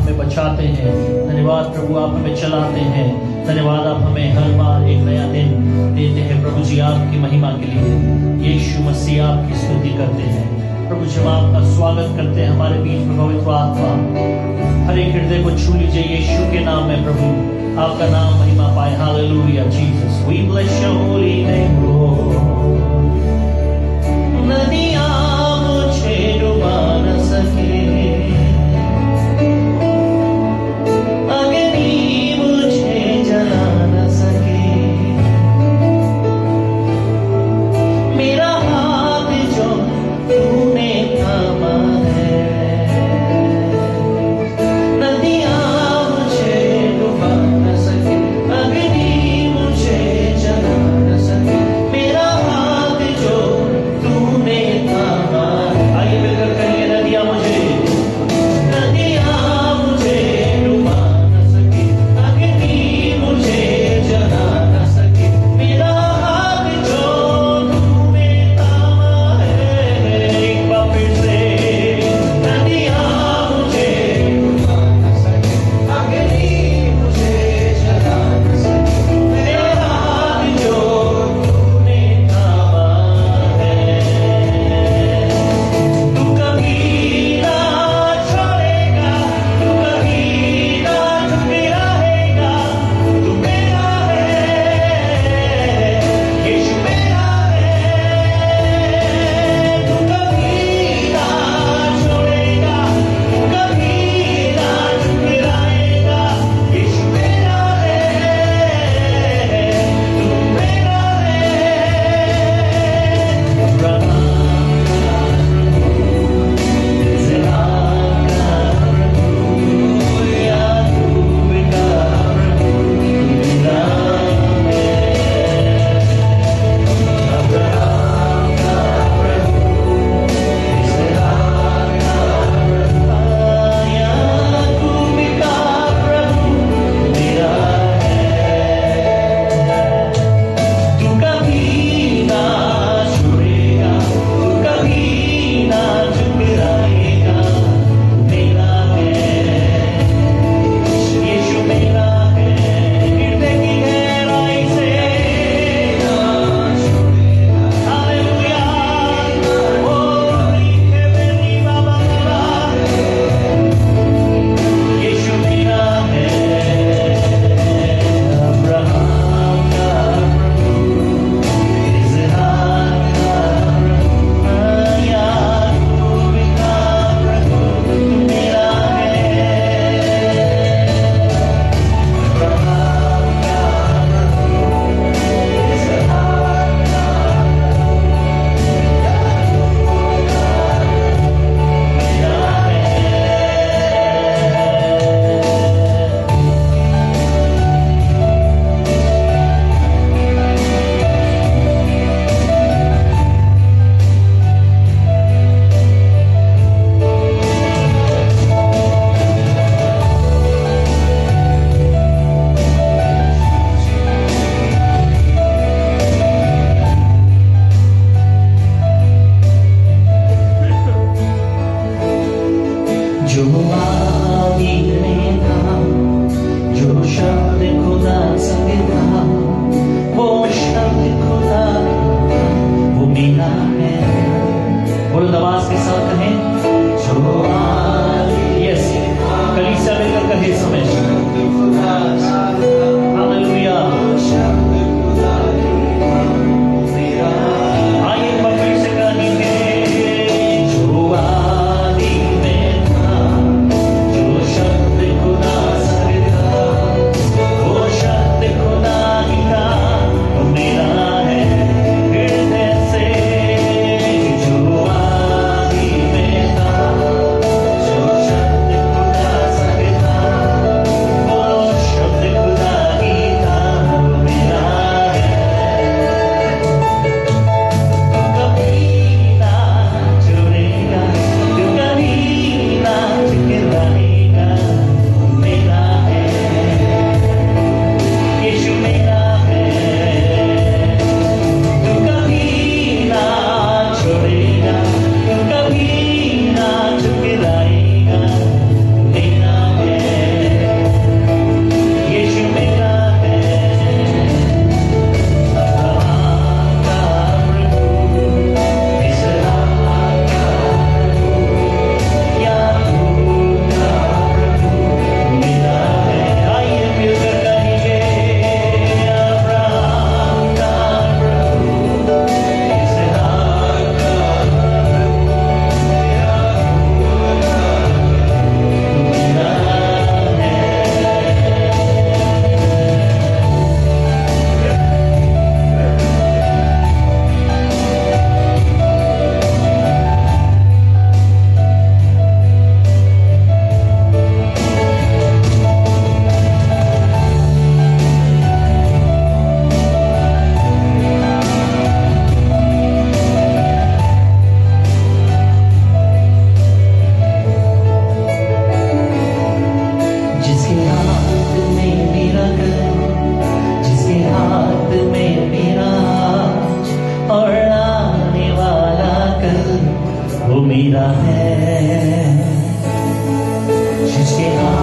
हमें बचाते हैं। धन्यवाद प्रभु, आप हमें चलाते हैं। धन्यवाद, आप हमें हर बार एक नया दिन देते हैं प्रभु जी, आपकी महिमा के लिए। यीशु मसीह आपकी स्तुति करते हैं प्रभु जी, हम आपका स्वागत करते हैं हमारे बीच में। पवित्र आत्मा हर एक हृदय को छू लीजिए यीशु के नाम में प्रभु, आपका नाम महिमा पाए। Hallelujah Jesus, we bless your holy name Lord. नदियां मुझे डुबा न सके,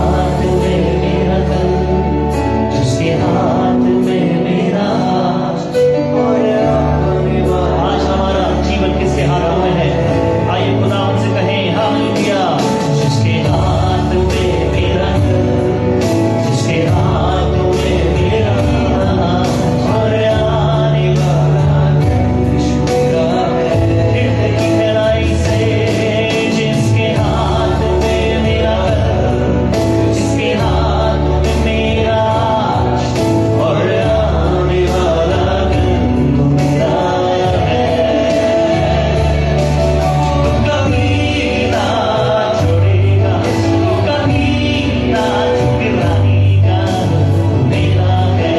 हाथ में मेरा कल, जिसके हाथ में मेरा आज, और आने वाला। आज हमारा जीवन किसके हाथों में है? आइए खुदा उनसे कहें हालेलुया। जिसके हाथ में मेरा कल, जिसके हाथ में मेरा आज, और आने वाला यीशु मेरा है। हृदय की गहराई से जिसके हाथ में मेरा कल, जिसके हाथ में मेरा आज, और आने वाला कल मेरा है। कभी ना छोड़ेगा, कभी ना ठुकराएगा, मेरा है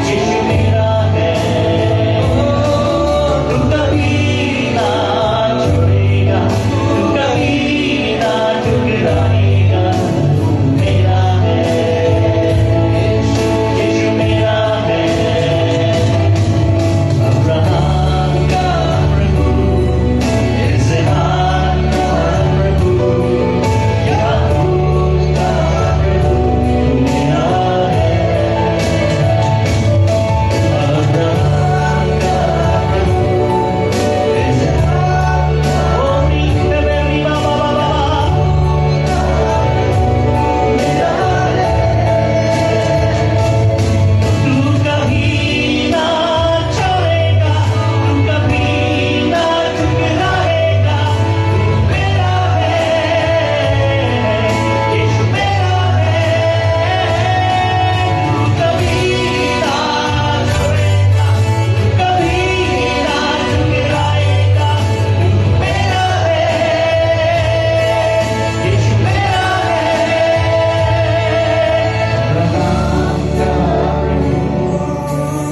यीशु मेरा है। कभी ना छोड़ेगा, कभी ना ठुकराएगा, मेरा है यीशु मेरा है। अब्राहम का प्रभु, इसहाक का प्रभु, याकूब का प्रभु मेरा है। अब्राहम का प्रभु, इसहाक का मेरी बाबा मेरा है। तू कभी ना छोड़ेगा, तू कभी ना ठुकराएगा, तू मेरा है यीशु मेरा है। तू कभी ना छोड़ेगा, तू कभी ना ठुकराएगा, तू मेरा है यीशु मेरा है। अब्राहम का प्रभु,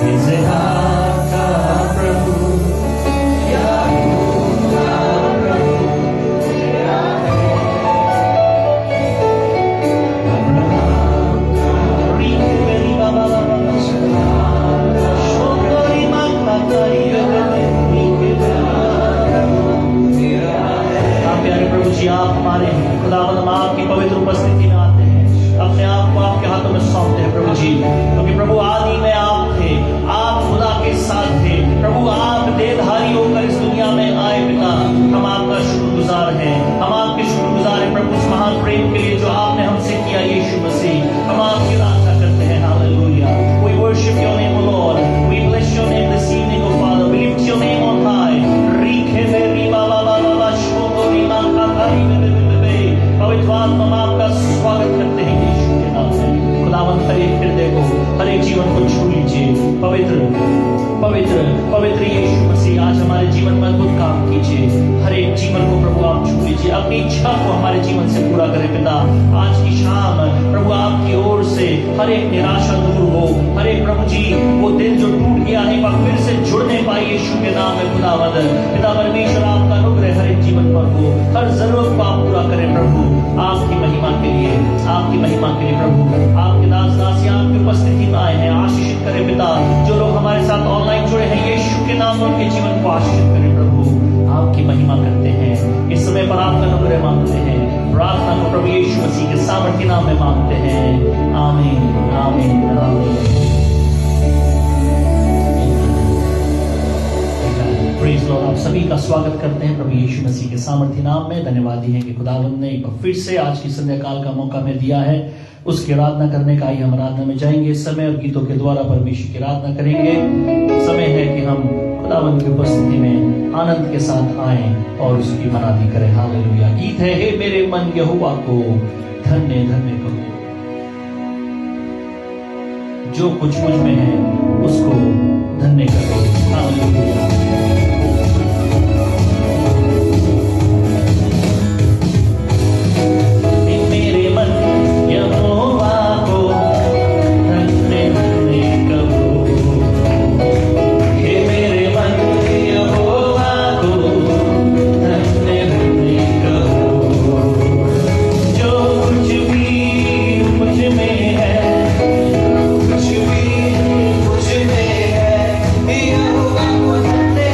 इसहाक का प्रभु, याकूब का प्रभु मेरा है। अब्राहम का मेरी बाबा शोकरी माता करी मेरा है। आप प्यारे प्रभु जी, आप हमारे खुदावंद, हम आपकी पवित्र उपस्थिति में आते हैं, अपने आप को आपके हाथों में सौंपते हैं प्रभु जी। क्योंकि प्रभु आदि में आप थे, आप खुदा के साथ थे प्रभु, आप देहधारी होकर इस दुनिया में आए पिता। हम आपका शुक्रगुजार हैं, हम आपके शुक्रगुजार हैं प्रभु, उस महान प्रेम के लिए जो आपने हमसे किया यीशु मसीह। हम आपकी आराधना करते हैं। Hallelujah. We worship your name, O Lord. We bless your name this evening, O Father. We lift your name on high. रीखे मेरी बाबा बाबा शोकोरी मां का थारी में पवित्र आत्मा, हम आपका स्वागत करते हैं यीशु के नाम में। खुदावंद हर एक हृदय को, हर एक जीवन को छू लीजिए। पवित्र पवित्र पवित्र यीशु मसीह, आज हमारे जीवन में अद्भुत काम कीजिए। हर एक जीवन को प्रभु आप छू लीजिए, अपनी इच्छा को हमारे जीवन से पूरा करें पिता। आज की शाम प्रभु आपकी ओर से हर एक निराशा दूर हो, हर एक प्रभु जी वो दिल जो टूट गया है वह फिर से जुड़ने पाए यीशु के नाम में। खुदावंद पिता परमेश्वर, आपका अनुग्रह हर एक जीवन पर हो, हर जरूरत को आप पूरा करें प्रभु, आपकी महिमा के लिए, आपकी महिमा के लिए प्रभु। आपके दास दासियां आपकी उपस्थिति में आए हैं, आशीषित करें पिता। जो लोग हमारे साथ ऑनलाइन जुड़े हैं, यीशु के नाम में उनके जीवन को आशीषित करें प्रभु। आपकी महिमा करते हैं, इस समय पर आपका अनुग्रह मांगते हैं। प्रार्थना को प्रभु यीशु मसीह के सामर्थ्य नाम में मांगते हैं। आमीन आमीन आमीन। Praise Lord. आप सभी का स्वागत करते हैं प्रभु यीशु मसीह के सामर्थ्य नाम में। धन्यवादी है कि खुदावंद ने एक बार फिर से आज की संध्या काल का मौका हमें दिया है उसकी आराधना करने का। ही हम आराधना में जाएंगे इस समय और गीतों के द्वारा परमेश्वर की आराधना करेंगे। समय है कि हम खुदावंद की उपस्थिति में आनंद के साथ आएं और उसकी मनादी करें। हालेलुया। गीत है, हे मेरे मन यहोवा को धन्य धन्य करो, जो कुछ मुझ में है उसको धन्य करो। हालेलुया। Thank you.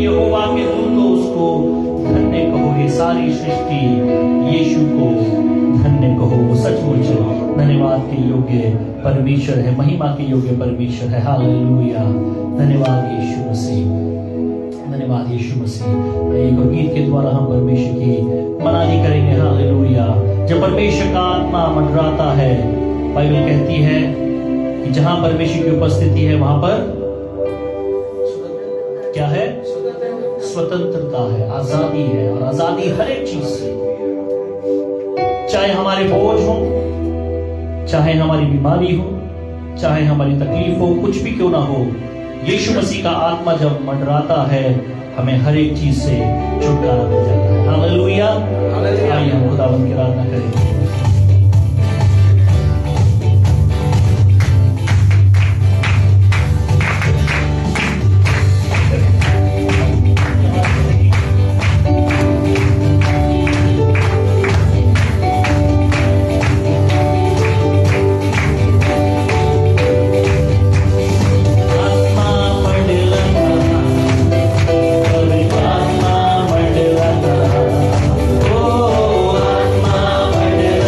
यहोवा के दूत हो उसको धन्य कहो। ये सारी सृष्टि यीशु को धन्य कहो। वो सचमुच धन्यवाद के योग्य परमेश्वर है, महिमा के योग्य परमेश्वर है। हालेलुया, धन्यवाद यीशु मसीह, धन्यवाद यीशु मसीह। एक और गीत के द्वारा हम परमेश्वर की मनानी करेंगे। हालेलुया। जब परमेश्वर का आत्मा मंडराता है, बाइबल कहती है कि जहां परमेश्वर की उपस्थिति है वहां पर क्या है? स्वतंत्रता है, आजादी है। और आजादी हर एक चीज से, चाहे हमारे बोझ हो, चाहे हमारी बीमारी हो, चाहे हमारी तकलीफ हो, कुछ भी क्यों ना हो, यीशु मसीह का आत्मा जब मंडराता है हमें हर एक चीज से छुटकारा मिल जाता है। हालेलुया। आइए हम खुदावंद की आराधना करेंगे। आत्मा मंडलाता, ओ आत्मा मंडलाता।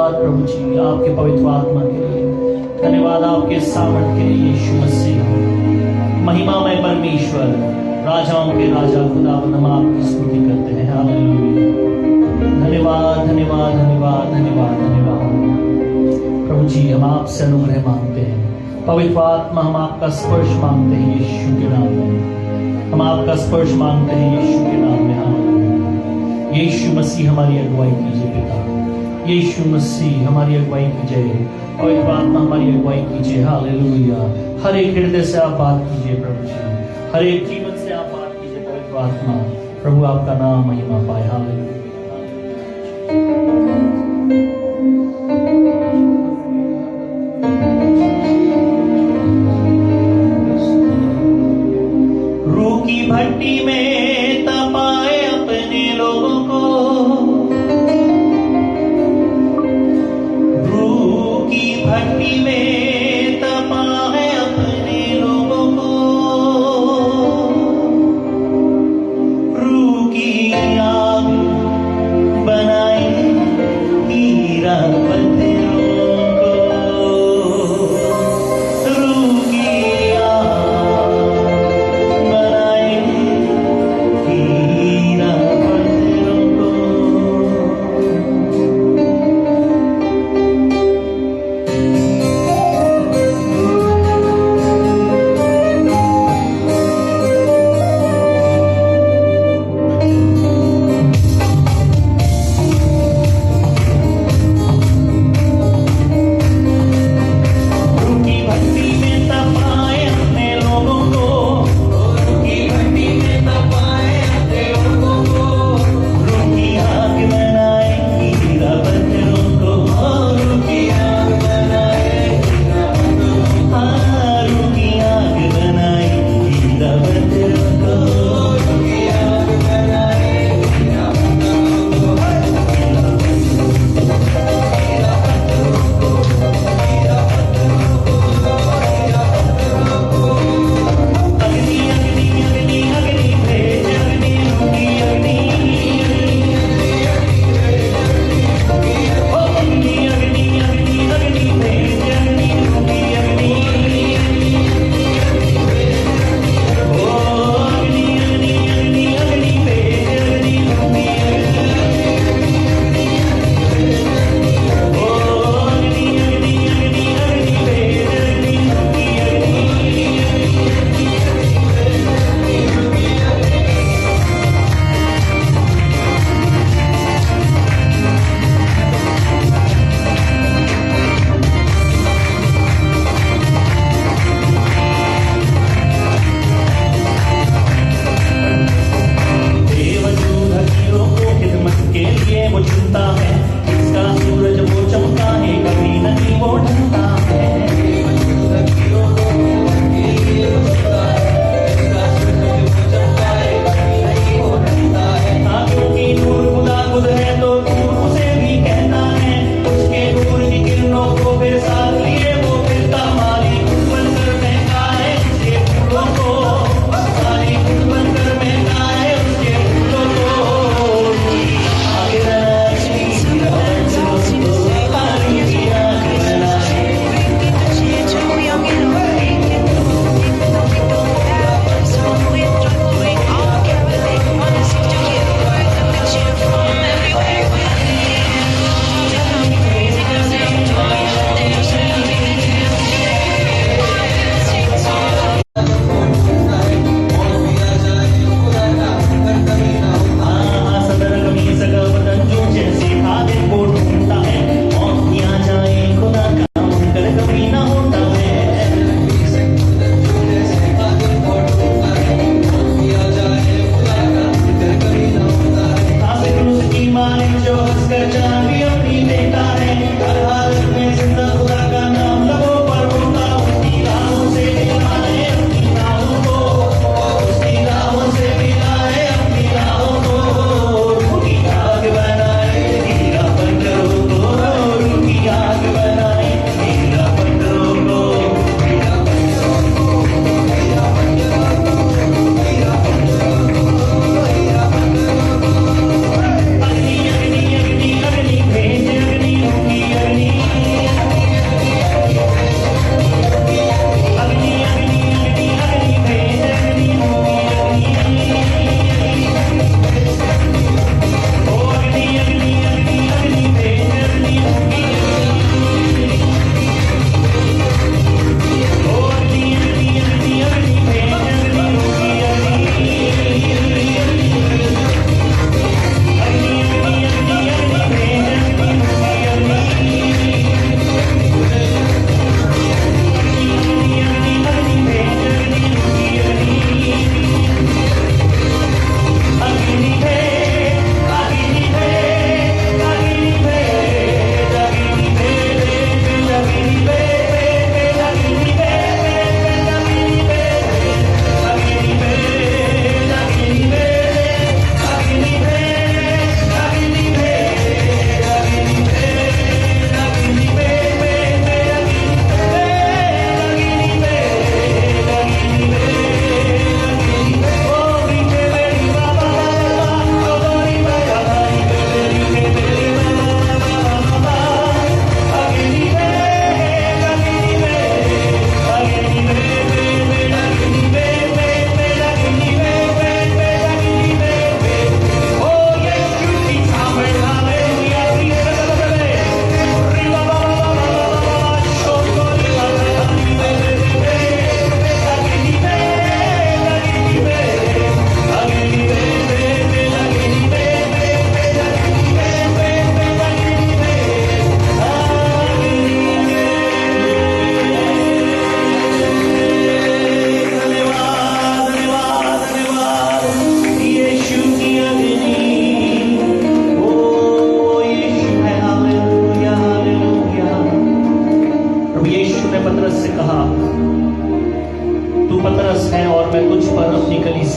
धन्यवाद प्रभु जी आपके पवित्र आत्मा के लिए, धन्यवाद आपके सामर्थ के लिए यीशु मसीह। महिमामय परमेश्वर, राजाओं के राजा खुदावंद, हम आपकी स्तुति करते हैं। हालेलुया। धन्यवाद धन्यवाद धन्यवाद धन्यवाद धन्यवाद प्रभु जी, हम आपसे अनुग्रह मांगते हैं। पवित्र आत्मा, हम आपका स्पर्श मांगते हैं यीशु के नाम में। हम आपका स्पर्श मांगते हैं यीशु के नाम में। हालेलुया। यीशु मसीह हमारी अगुवाई कीजिए पिता, यीशु मसीह हमारी अगुवाई कीजिए, पवित्र आत्मा हमारी अगुवाई कीजिए। हालेलुया। हर एक हृदय से आप बात कीजिए प्रभु जी, हर एक जीवन से आप बात कीजिए पवित्र आत्मा। प्रभु आपका नाम महिमा पाए। हालेलुया। रूह की भट्टी में तपाए अपने लोगों को, रूह की भट्टी में तपाए अपने लोगों को, रूह की आग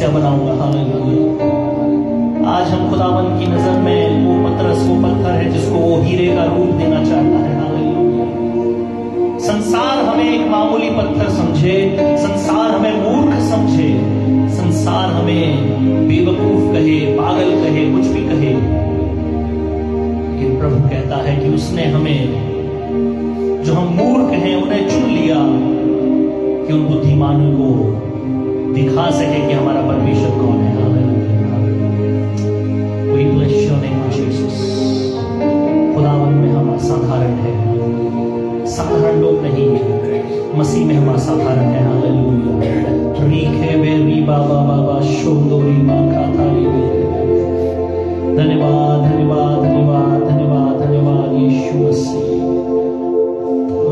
वेश्या बनाऊंगा। हालेलुया। आज हम खुदावन की नजर में वो पतरस, वो पत्थर है जिसको वो हीरे का रूप देना चाहता है। हालेलुया। संसार हमें एक मामूली पत्थर समझे, संसार हमें मूर्ख समझे, संसार हमें बेवकूफ कहे, पागल कहे, कुछ भी कहे, लेकिन प्रभु कहता है कि उसने हमें, जो हम मूर्ख हैं, उन्हें चुन लिया कि उन बुद्धिमानों को दिखा सके कि हमारा परमेश्वर कौन है। We bless your name, Jesus। खुदावन में हम असाधारण है, साधारण लोग नहीं है, मसीह में हम असाधारण है। हालेलुया। रीखे बेरी बाबा बाबा शोदोरी माँ खातारी बेरी। धन्यवाद धन्यवाद धन्यवाद धन्यवाद धन्यवाद यीशु मसीह।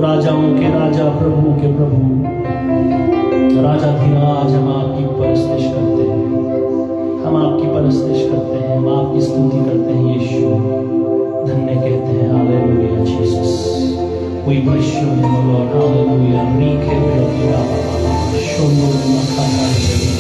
राजाओं के राजा, प्रभु के प्रभु, राजा धीराज, हम आपकी परस्तिश करते हैं, हम आपकी परस्तिश करते हैं, हम आपकी स्तुति करते हैं। यीशु धन्य कहते हैं। Hallelujah Jesus. We bless your name, Lord। Hallelujah. रीखे बेरी बाबा शोदोरी माँ खातारी बेरी।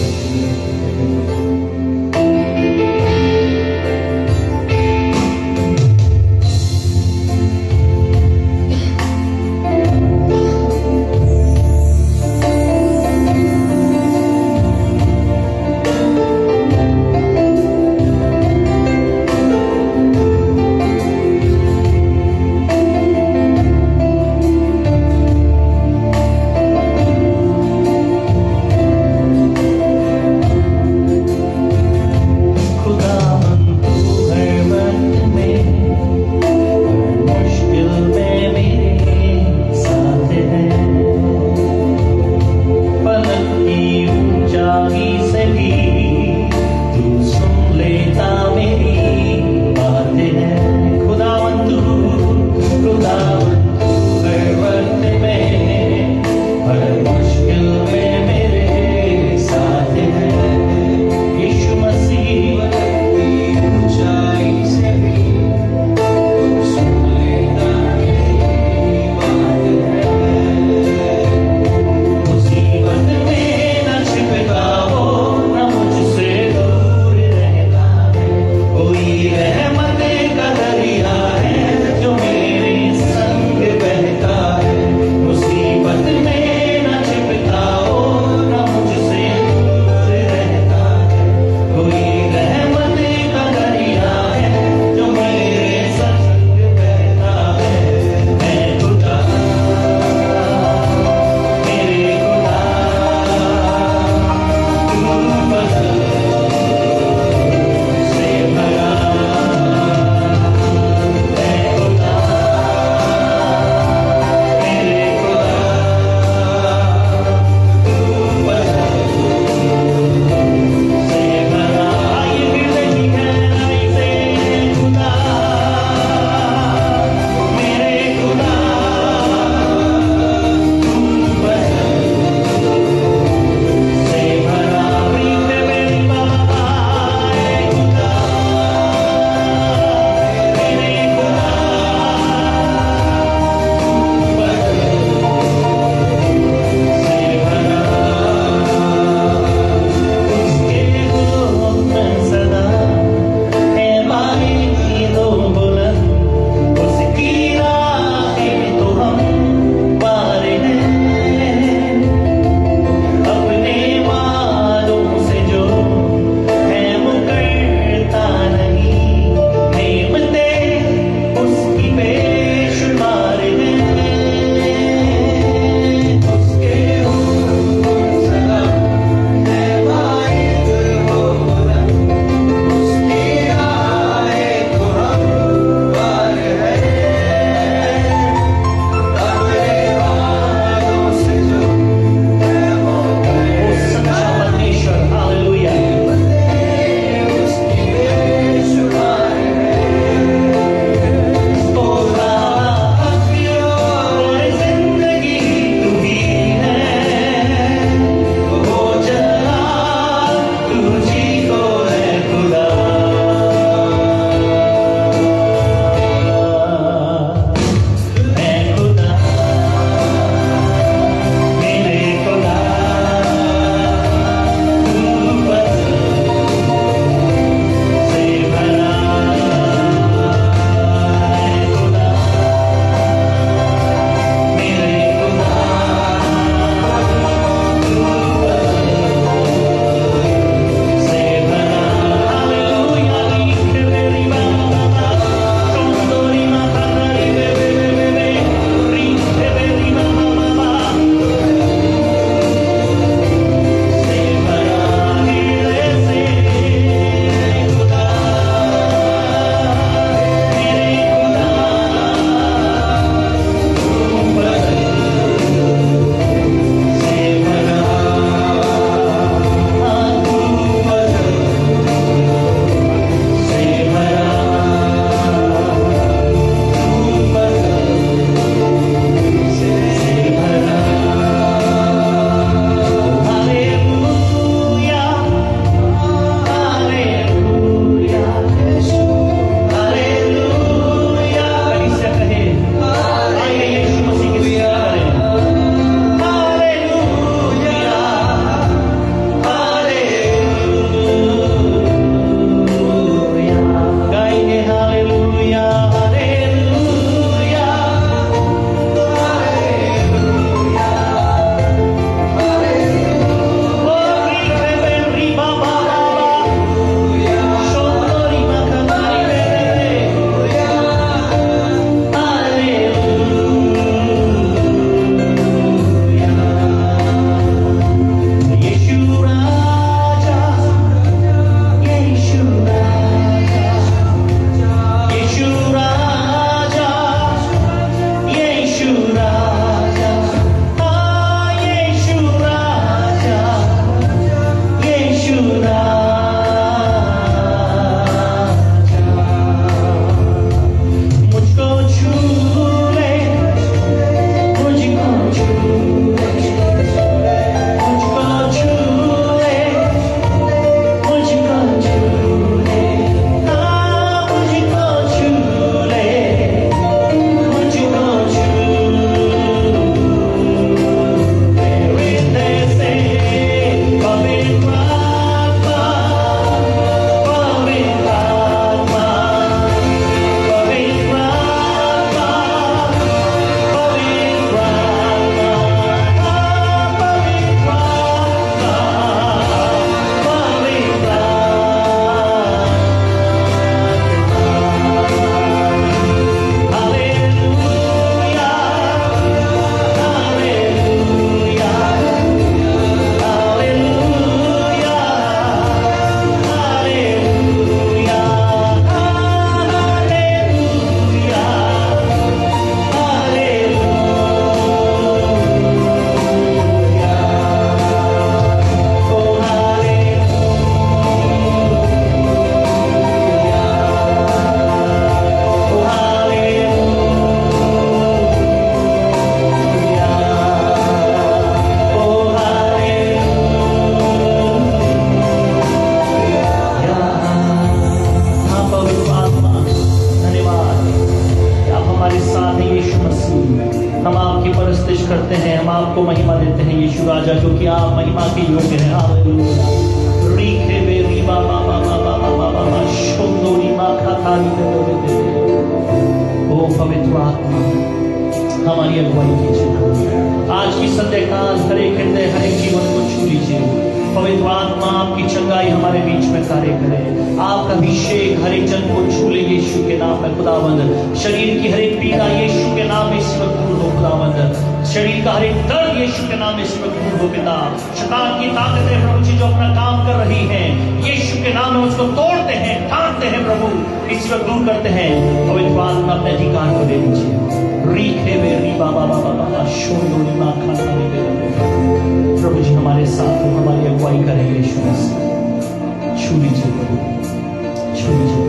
मसीह, हम आपकी परस्तिश करते हैं, हम आपको महिमा देते हैं यीशु राजा, जो कि आप महिमा के योग्य हैं। हालेलुया। रीखे बेरी बाबा बाबा बाबा बाबा शोंदोरी मा खातारी दे। ओ पवित्र आत्मा, हमारी अगुवाई कीजिए। आज की संध्या काल हर एक हृदय, हर एक जीवन को छू लीजिए। पवित्र आत्मा, आपकी चंगाई हमारे बीच में कार्य करे। आपका अभिषेक हर एक जन को छू ले यीशु के नाम में खुदावंद। शरीर की हर एक पीड़ा यीशु के नाम में इस वक्त दूर हो खुदावंद। शरीर का हर एक दर्द यीशु के नाम में इस वक्त दूर हो पिता। शैतान की ताकतें प्रभु जी जो अपना काम कर रही हैं, यीशु के नाम में उसको तोड़ते हैं, ढांकते हैं प्रभु, इस वक्त दूर करते हैं। पवित्र आत्मा अपने अधिकार को दे दीजिए। रीखे वे री बाबा बाबा बाबा शोंदोरी मा खातारी दे। प्रभु जी हमारे साथ हो, हमारी अगुवाई करें यीशु मसीह। छू लीजिए प्रभु, छू लीजिए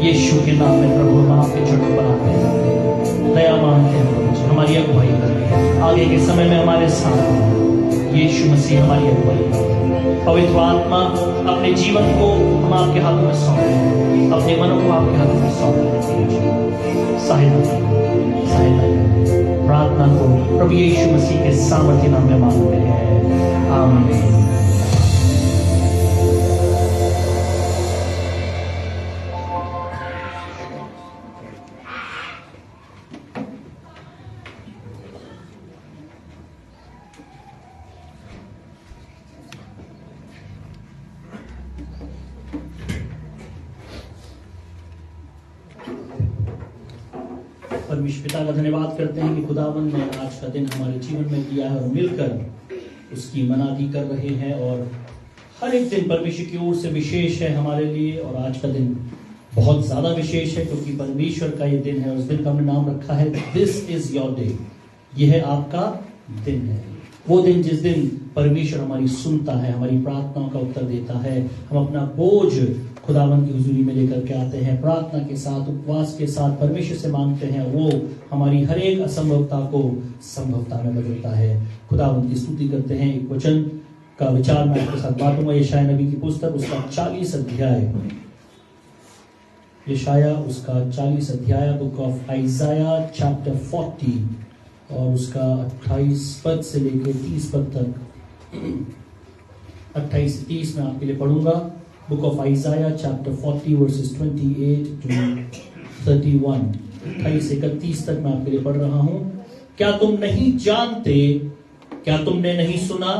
यीशु के नाम में प्रभु। हम आपके चरणों पर आते हैं, दया मांगते हैं प्रभु जी, हमारी अगुवाई करें। आगे के समय में हमारे साथ हो यीशु मसीह, हमारी अगुवाई करें। पवित्र आत्मा, अपने जीवन को हम आपके हाथों में सौंप रहे हैं, अपने मनों को आपके हाथों में सौंप रहे हैं। सहायता प्रार्थना को प्रभु यीशु मसीह के सामर्थ्य नाम में मांगते हैं, आमीन। परमेश्वर पिता का धन्यवाद करते हैं कि खुदावंद ने आज का दिन हमारे जीवन में दिया है और मिलकर उसकी मनादी कर रहे हैं। और हर एक दिन परमेश्वर की ओर से विशेष है हमारे लिए, और आज का दिन बहुत ज्यादा विशेष है क्योंकि परमेश्वर का ये दिन है। और उस दिन का हमने नाम रखा है दिस इज योर डे। यह है आपका दिन है, वो दिन जिस दिन परमेश्वर हमारी सुनता है, हमारी प्रार्थनाओं का उत्तर देता है। हम अपना बोझ खुदावन की हुजूरी में लेकर के आते हैं, प्रार्थना के साथ, उपवास के साथ परमेश्वर से मांगते हैं। वो हमारी हर एक असंभवता को संभवता में बदलता है। खुदावन की स्तुति करते हैं। एक वचन का विचार मैं आपके साथ बांटूंगा। यशाया नबी की पुस्तक, उसका 40 अध्याय, यशाया उसका 40 अध्याय, बुक ऑफ आइजाया चैप्टर 40 और उसका 28 पद से लेकर 30 पद तक, 28 से 30 में आपके लिए पढ़ूंगा। Book of आइजाया chapter 40 versus 28 to 31, 28 से 31 तक मैं आपके लिए पढ़ रहा हूं। क्या तुम नहीं जानते, क्या तुमने नहीं सुना?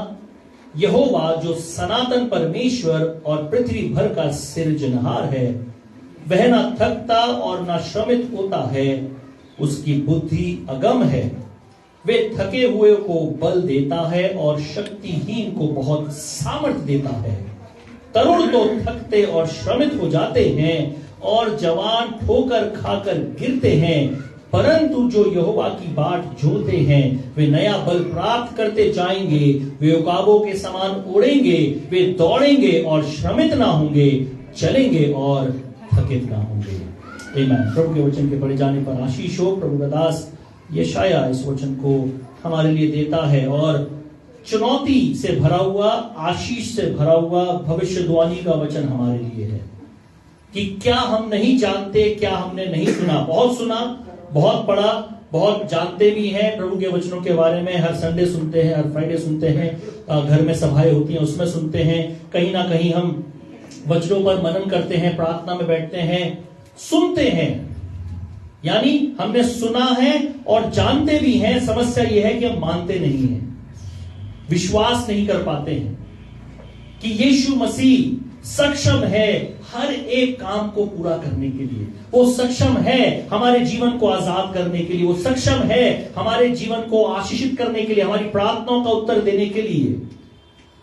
यहोवा जो सनातन परमेश्वर और पृथ्वी भर का सिरजनहार है, वह ना थकता और ना श्रमित होता है, उसकी बुद्धि अगम है। वे थके हुए को बल देता है और शक्तिहीन को बहुत सामर्थ्य देता है। तरुण तो थकते और श्रमित हो जाते हैं और जवान ठोकर खाकर गिरते हैं, परंतु जो यहोवा की बाट जोते हैं वे नया बल प्राप्त करते जाएंगे। वे उकाबों के समान उड़ेंगे, वे दौड़ेंगे और श्रमित ना होंगे, चलेंगे और थकित ना होंगे। आमीन। प्रभु के वचन के पढ़े जाने पर आशीष हो। प्रभु का दास यशाया इस वचन को हमारे लिए देता है और चुनौती से भरा हुआ, आशीष से भरा हुआ भविष्यवाणी का वचन हमारे लिए है कि क्या हम नहीं जानते, क्या हमने नहीं सुना। बहुत सुना, बहुत पढ़ा, बहुत जानते भी हैं प्रभु के वचनों के बारे में। हर संडे सुनते हैं, हर फ्राइडे सुनते हैं, घर में सभाएं होती हैं उसमें सुनते हैं। कहीं ना कहीं हम वचनों पर मनन करते हैं, प्रार्थना में बैठते हैं, सुनते हैं, यानी हमने सुना है और जानते भी हैं। समस्या यह है कि हम मानते नहीं हैं, विश्वास नहीं कर पाते हैं कि यीशु मसीह सक्षम है हर एक काम को पूरा करने के लिए। वो सक्षम है हमारे जीवन को आजाद करने के लिए। वो सक्षम है हमारे जीवन को आशीषित करने के लिए, हमारी प्रार्थनाओं का उत्तर देने के लिए।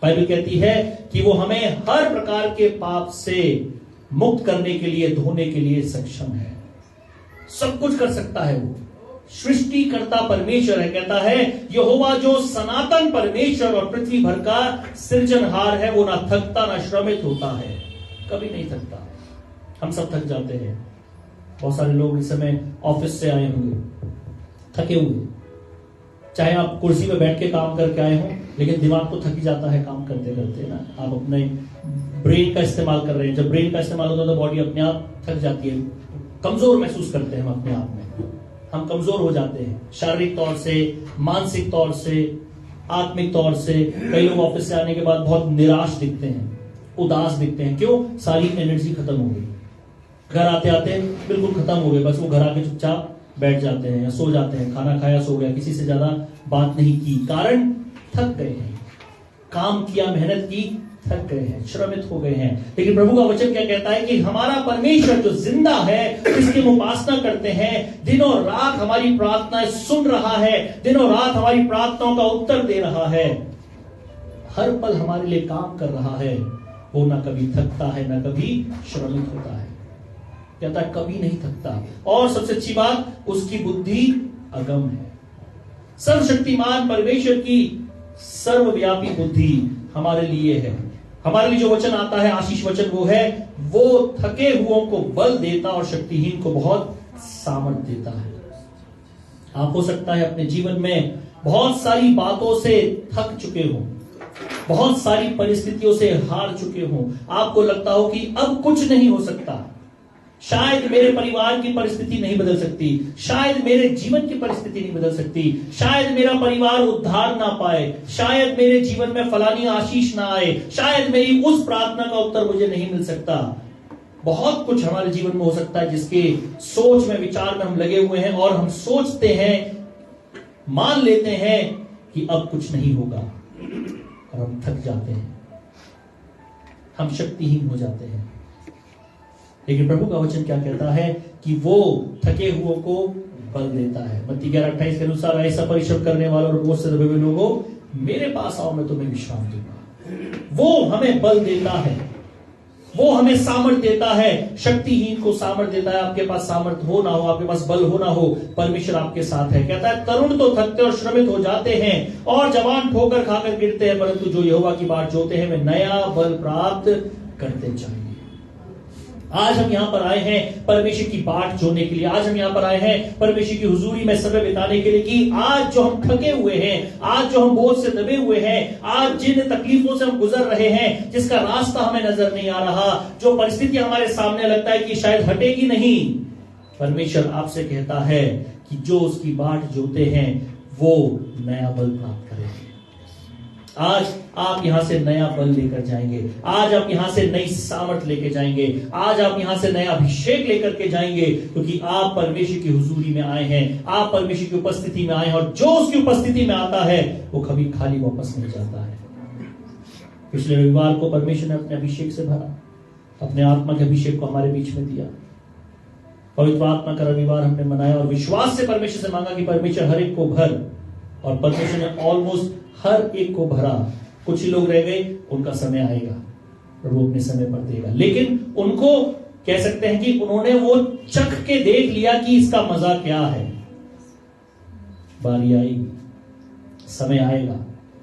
बाइबल कहती है कि वो हमें हर प्रकार के पाप से मुक्त करने के लिए, धोने के लिए सक्षम है। सब कुछ कर सकता है वो। सृष्टिकर्ता परमेश्वर है। कहता है यहोवा जो सनातन परमेश्वर और पृथ्वी भर का सृजनहार है, वो ना थकता ना श्रमित होता है, कभी नहीं थकता। हम सब थक जाते हैं। बहुत सारे लोग इस समय ऑफिस से आए होंगे थके हुए, चाहे आप कुर्सी पे बैठ के काम करके आए हों, लेकिन दिमाग तो थक ही जाता है काम करते करते ना। आप अपने ब्रेन का इस्तेमाल कर रहे हैं, जब ब्रेन का इस्तेमाल होता है तो बॉडी अपने आप थक जाती है, कमजोर महसूस करते हैं हम अपने आप में। हम कमजोर हो जाते हैं, शारीरिक तौर से, मानसिक तौर से, आत्मिक तौर से। कई लोग ऑफिस से आने के बाद बहुत निराश दिखते हैं, उदास दिखते हैं। क्यों? सारी एनर्जी खत्म हो गई। घर आते आते बिल्कुल खत्म हो गए, बस वो घर आके चुपचाप बैठ जाते हैं या सो जाते हैं। खाना खाया, सो गया, किसी से ज्यादा बात नहीं की। कारण थक गए हैं, काम किया, मेहनत की, थक गए हैं, श्रमित हो गए हैं। लेकिन प्रभु का वचन क्या कहता है कि हमारा परमेश्वर जो जिंदा है, जिसकी हम उपासना करते हैं, दिनों रात हमारी प्रार्थनाएं सुन रहा है, दिनों रात हमारी प्रार्थनाओं का उत्तर दे रहा है, हर पल हमारे लिए काम कर रहा है। वो ना कभी थकता है, ना कभी श्रमित होता है। कहता है कभी नहीं थकता। और सबसे अच्छी बात, उसकी बुद्धि अगम है। सर्वशक्तिमान परमेश्वर की सर्वव्यापी बुद्धि हमारे लिए है। हमारे लिए जो वचन आता है, आशीष वचन, वो है, वो थके हुओं को बल देता और शक्तिहीन को बहुत सामर्थ्य देता है। आप हो सकता है अपने जीवन में बहुत सारी बातों से थक चुके हो, बहुत सारी परिस्थितियों से हार चुके हो, आपको लगता हो कि अब कुछ नहीं हो सकता, शायद मेरे परिवार की परिस्थिति नहीं बदल सकती, शायद मेरे जीवन की परिस्थिति नहीं बदल सकती, शायद मेरा परिवार उद्धार ना पाए, शायद मेरे जीवन में फलानी आशीष ना आए, शायद मेरी उस प्रार्थना का उत्तर मुझे नहीं मिल सकता। बहुत कुछ हमारे जीवन में हो सकता है जिसके सोच में, विचार में हम लगे हुए हैं, और हम सोचते हैं, मान लेते हैं कि अब कुछ नहीं होगा, और हम थक जाते हैं, हम शक्तिहीन हो जाते हैं। लेकिन प्रभु का वचन क्या कहता है कि वो थके हुओं को बल देता है। मत्ती 11:28 के अनुसार, ऐसा परिश्रम करने वालों और बोझ से दबे हुए लोगों, मेरे पास आओ, मैं तुम्हें विश्राम दूंगा। वो हमें बल देता है, वो हमें सामर्थ्य देता है। शक्तिहीन को सामर्थ्य देता है। आपके पास सामर्थ्य हो ना हो, आपके पास बल हो ना हो, परमेश्वर आपके साथ है। कहता है तरुण तो थकते और श्रमित हो जाते हैं, और जवान ठोकर खाकर गिरते हैं, परंतु जो यहोवा की बाट जोते हैं वे नया बल प्राप्त करते जाएंगे। आज हम यहाँ पर आए हैं परमेश्वर की बाट जोड़ने के लिए। आज हम यहाँ पर आए हैं परमेश्वर की हुजूरी में समय बिताने के लिए, कि आज जो हम थके हुए हैं, आज जो हम बोझ से दबे हुए हैं, आज जिन तकलीफों से हम गुजर रहे हैं, जिसका रास्ता हमें नजर नहीं आ रहा, जो परिस्थिति हमारे सामने लगता है कि शायद हटेगी नहीं, परमेश्वर आपसे कहता है कि जो उसकी बाट जोते हैं वो नया बल प्राप्त करेंगे। आज आप यहां से नया बल लेकर जाएंगे, आज आप यहां से नई सामर्थ लेकर जाएंगे, आज आप यहां से नया अभिषेक लेकर के जाएंगे, क्योंकि आप परमेश्वर की हुजूरी में आए हैं, आप परमेश्वर की उपस्थिति में आए हैं, और जो उसकी उपस्थिति में आता है वो कभी खाली वापस नहीं जाता है। पिछले रविवार को परमेश्वर ने अपने अभिषेक से भरा, अपने आत्मा के अभिषेक को हमारे बीच में दिया। पवित्र आत्मा का रविवार हमने मनाया और विश्वास से परमेश्वर से मांगा कि परमेश्वर हर एक को भर, और परमेश्वर ने ऑलमोस्ट हर एक को भरा। कुछ ही लोग रह गए, उनका समय आएगा, प्रभु अपने समय पर देगा। लेकिन उनको कह सकते हैं कि उन्होंने वो चख के देख लिया कि इसका मजा क्या है। बारी आएगी, समय आएगा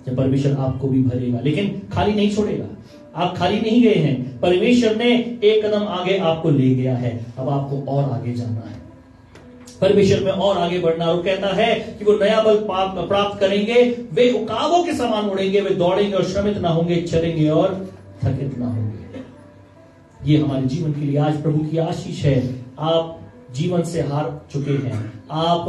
जब परमेश्वर आपको भी भरेगा, लेकिन खाली नहीं छोड़ेगा। आप खाली नहीं गए हैं, परमेश्वर ने एक कदम आगे आपको ले गया है, अब आपको और आगे जाना है, परमेश्वर में और आगे बढ़ना। वो कहता है कि वो नया बल प्राप्त करेंगे, वे उकाबों के समान उड़ेंगे, वे दौड़ेंगे और श्रमित ना होंगे, चलेंगे और थकित ना होंगे। ये हमारे जीवन के लिए आज प्रभु की आशीष है। आप जीवन से हार चुके हैं, आप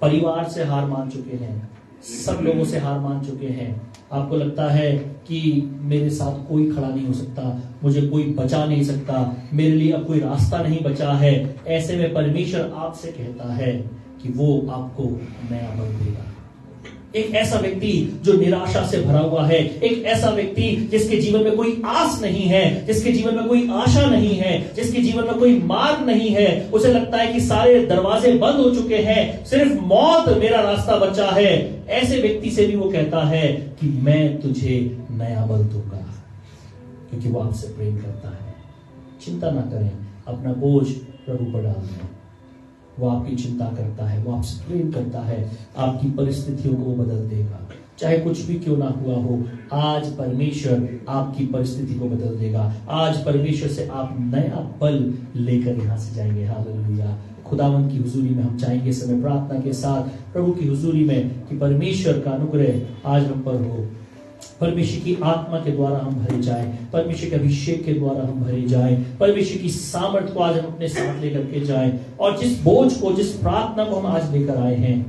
परिवार से हार मान चुके हैं, सब लोगों से हार मान चुके हैं। आपको लगता है कि मेरे साथ कोई खड़ा नहीं हो सकता, मुझे कोई बचा नहीं सकता, मेरे लिए अब कोई रास्ता नहीं बचा है। ऐसे में परमेश्वर आपसे कहता है कि वो आपको नया बल देगा। एक ऐसा व्यक्ति जो निराशा से भरा हुआ है, एक ऐसा व्यक्ति जिसके जीवन में कोई आस नहीं है, जिसके जीवन में कोई आशा नहीं है, जिसके जीवन में कोई मार्ग नहीं है, उसे लगता है कि सारे दरवाजे बंद हो चुके हैं, सिर्फ मौत मेरा रास्ता बचा है, ऐसे व्यक्ति से भी वो कहता है कि मैं तुझे नया बल दूंगा, क्योंकि वो आपसे प्रेम करता है। चिंता ना करें, अपना बोझ प्रभु पर डाल दें, वो आपकी चिंता करता है, वो आपसे प्रेम करता है, आपकी परिस्थितियों को वो बदल देगा। चाहे कुछ भी क्यों ना हुआ हो, आज परमेश्वर आपकी परिस्थिति को बदल देगा। आज परमेश्वर से आप नया बल लेकर यहां से जाएंगे। हालेलुया। खुदावंद की हुजूरी में हम जाएंगे समय प्रार्थना के साथ, प्रभु की हुजूरी में, कि परमेश्वर का अनुग्रह आज हम पर हो। परमेश्वर की आत्मा के द्वारा हम भरे जाए, परमेश्वर के अभिषेक के द्वारा हम भरे जाए, परमेश्वर की सामर्थ को आज हम अपने साथ लेकर के जाए, और जिस बोझ को, जिस प्रार्थना को हम आज लेकर आए हैं,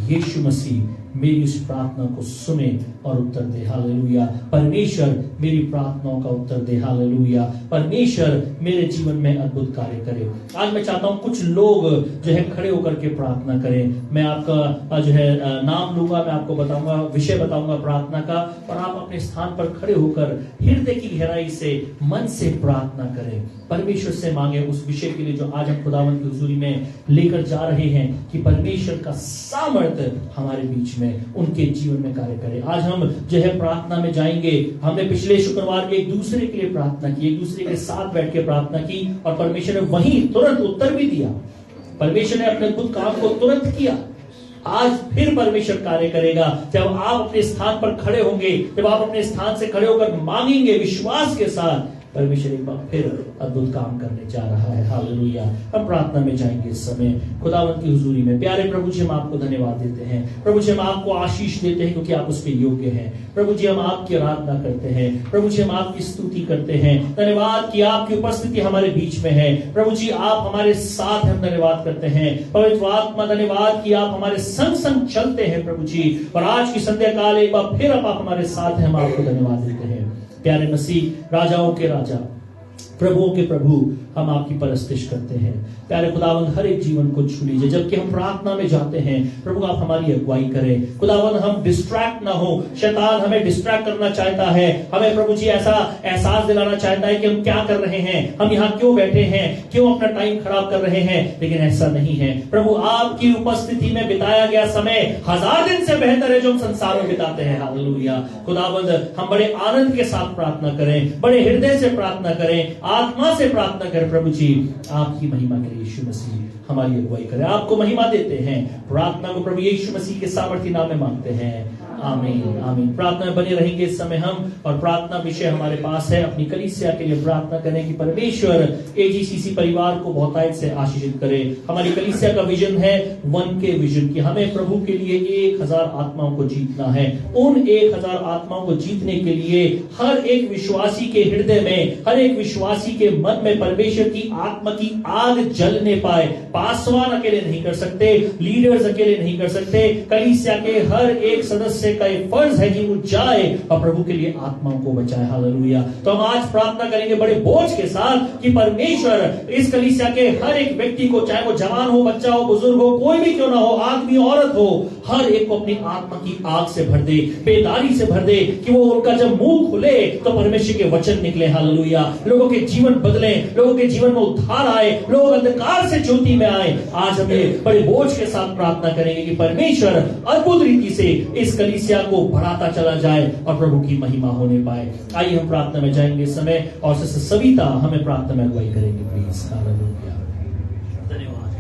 यीशु मसीह मेरी उस प्रार्थना को सुने और उत्तर दे। हालेलुया। परमेश्वर मेरी प्रार्थनाओं का उत्तर दे। हालेलुया। परमेश्वर मेरे जीवन में अद्भुत कार्य करे। आज मैं चाहता हूं कुछ लोग जो है खड़े होकर के प्रार्थना करें। मैं आपका जो है नाम लूंगा, मैं आपको बताऊंगा, विषय बताऊंगा प्रार्थना का, और आप अपने स्थान पर खड़े होकर हृदय की गहराई से, मन से प्रार्थना करें। परमेश्वर से मांगे उस विषय के लिए जो आज हम खुदावंद की हुजूरी में लेकर जा रहे हैं, कि परमेश्वर का सामर्थ्य हमारे बीच में, उनके जीवन में कार्य करे। आज हम जो है प्रार्थना में जाएंगे। हमने पिछले शुक्रवार में एक दूसरे के लिए प्रार्थना की, एक दूसरे के साथ बैठ के प्रार्थना की, और परमेश्वर ने वहीं तुरंत उत्तर भी दिया। परमेश्वर ने अपने खुद काम को तुरंत किया। आज फिर परमेश्वर कार्य करेगा। जब आप अपने स्थान पर खड़े होंगे, जब आप अपने स्थान से खड़े होकर मांगेंगे विश्वास के साथ, परमेश्वर एक बार फिर अद्भुत काम करने जा रहा है। हालेलुया। हम प्रार्थना में जाएंगे इस समय खुदावंद की हुजूरी में। प्यारे प्रभु जी, हम आपको धन्यवाद देते हैं। प्रभु जी, हम आपको आशीष देते हैं क्योंकि आप उसके योग्य हैं। प्रभु जी, हम आपकी आराधना करते हैं। प्रभु जी, हम आपकी स्तुति करते हैं। धन्यवाद कि आपकी उपस्थिति हमारे बीच में है। प्रभु जी, आप हमारे साथ हैं, हम धन्यवाद करते हैं। पवित्र आत्मा, धन्यवाद कि आप हमारे संग संग चलते हैं प्रभु जी, और आज की संध्या काल एक बार फिर आप हमारे साथ हैं। हम आपको धन्यवाद देते हैं। प्यारे मसीह, राजाओं के राजा, प्रभुओं के प्रभु, हम आपकी परस्तिश करते हैं। प्यारे खुदावंद, हर एक जीवन को छू लीजिए। जबकि हम प्रार्थना में जाते हैं, प्रभु आप हमारी अगुवाई करें। खुदावंद, हम डिस्ट्रैक्ट ना हो। शैतान हमें डिस्ट्रैक्ट करना चाहता है। हमें प्रभु जी ऐसा एहसास दिलाना चाहता है कि हम क्या कर रहे हैं, हम यहाँ क्यों बैठे हैं, क्यों अपना टाइम खराब कर रहे हैं। लेकिन ऐसा नहीं है प्रभु, आपकी उपस्थिति में बिताया गया समय 1000 दिन से बेहतर है जो हम संसार में बिताते हैं। हालेलुया। खुदावंद, हम बड़े आनंद के साथ प्रार्थना करें, बड़े हृदय से प्रार्थना करें, आत्मा से प्रार्थना करें। प्रभु जी, आपकी महिमा के लिए यीशु मसीह हमारी अगुवाई करें। आपको महिमा देते हैं। प्रार्थना को प्रभु यीशु मसीह के सामर्थी नाम में मांगते हैं। आमीन, आमीन। प्रार्थना में बने रहेंगे इस समय हम, और प्रार्थना विषय हमारे पास है। अपनी कलीसिया के लिए प्रार्थना करें कि परमेश्वर एजीसीसी परिवार को बहुतायत से आशीषित करे। हमारी कलीसिया का विजन है 1K विजन, कि हमें प्रभु के लिए 1000 आत्माओं को जीतना है। उन 1000 आत्माओं को जीतने के लिए हर एक विश्वासी के हृदय में, हर एक विश्वासी के मन में परमेश्वर की आत्मा की आग जलने पाए। पासवान अकेले नहीं कर सकते, लीडर्स अकेले नहीं कर सकते। कलीसिया के हर एक सदस्य का ये फर्ज है कि वो जाए और प्रभु के लिए आत्माओं को बचाए। हालेलुया। तो हम आज प्रार्थना करेंगे बड़े बोझ के साथ कि परमेश्वर इस कलीसिया के हर एक व्यक्ति को, चाहे वो जवान हो, बच्चा हो, बुजुर्ग हो, कोई भी क्यों ना हो, आदमी औरत हो, हर एक को अपनी आत्मा की आग से भर दे, बेदारी से भर दे, कि वो उनका जब मुंह खुले तो परमेश्वर के वचन निकले। हालेलुया। लोगों के जीवन बदले, लोगों के जीवन में उद्धार आए, लोग अंधकार से ज्योति में आए। आज हमें बड़े बोझ के साथ प्रार्थना करेंगे कि परमेश्वर अद्भुत रीति से इस कलीसिया को बढ़ाता चला जाए और प्रभु की महिमा होने पाए। आइए हम प्रार्थना में जाएंगे इस समय, और सिस्टर सविता हमें प्रार्थना में अगुवाई करेंगे प्लीज। हालेलुया। धन्यवाद,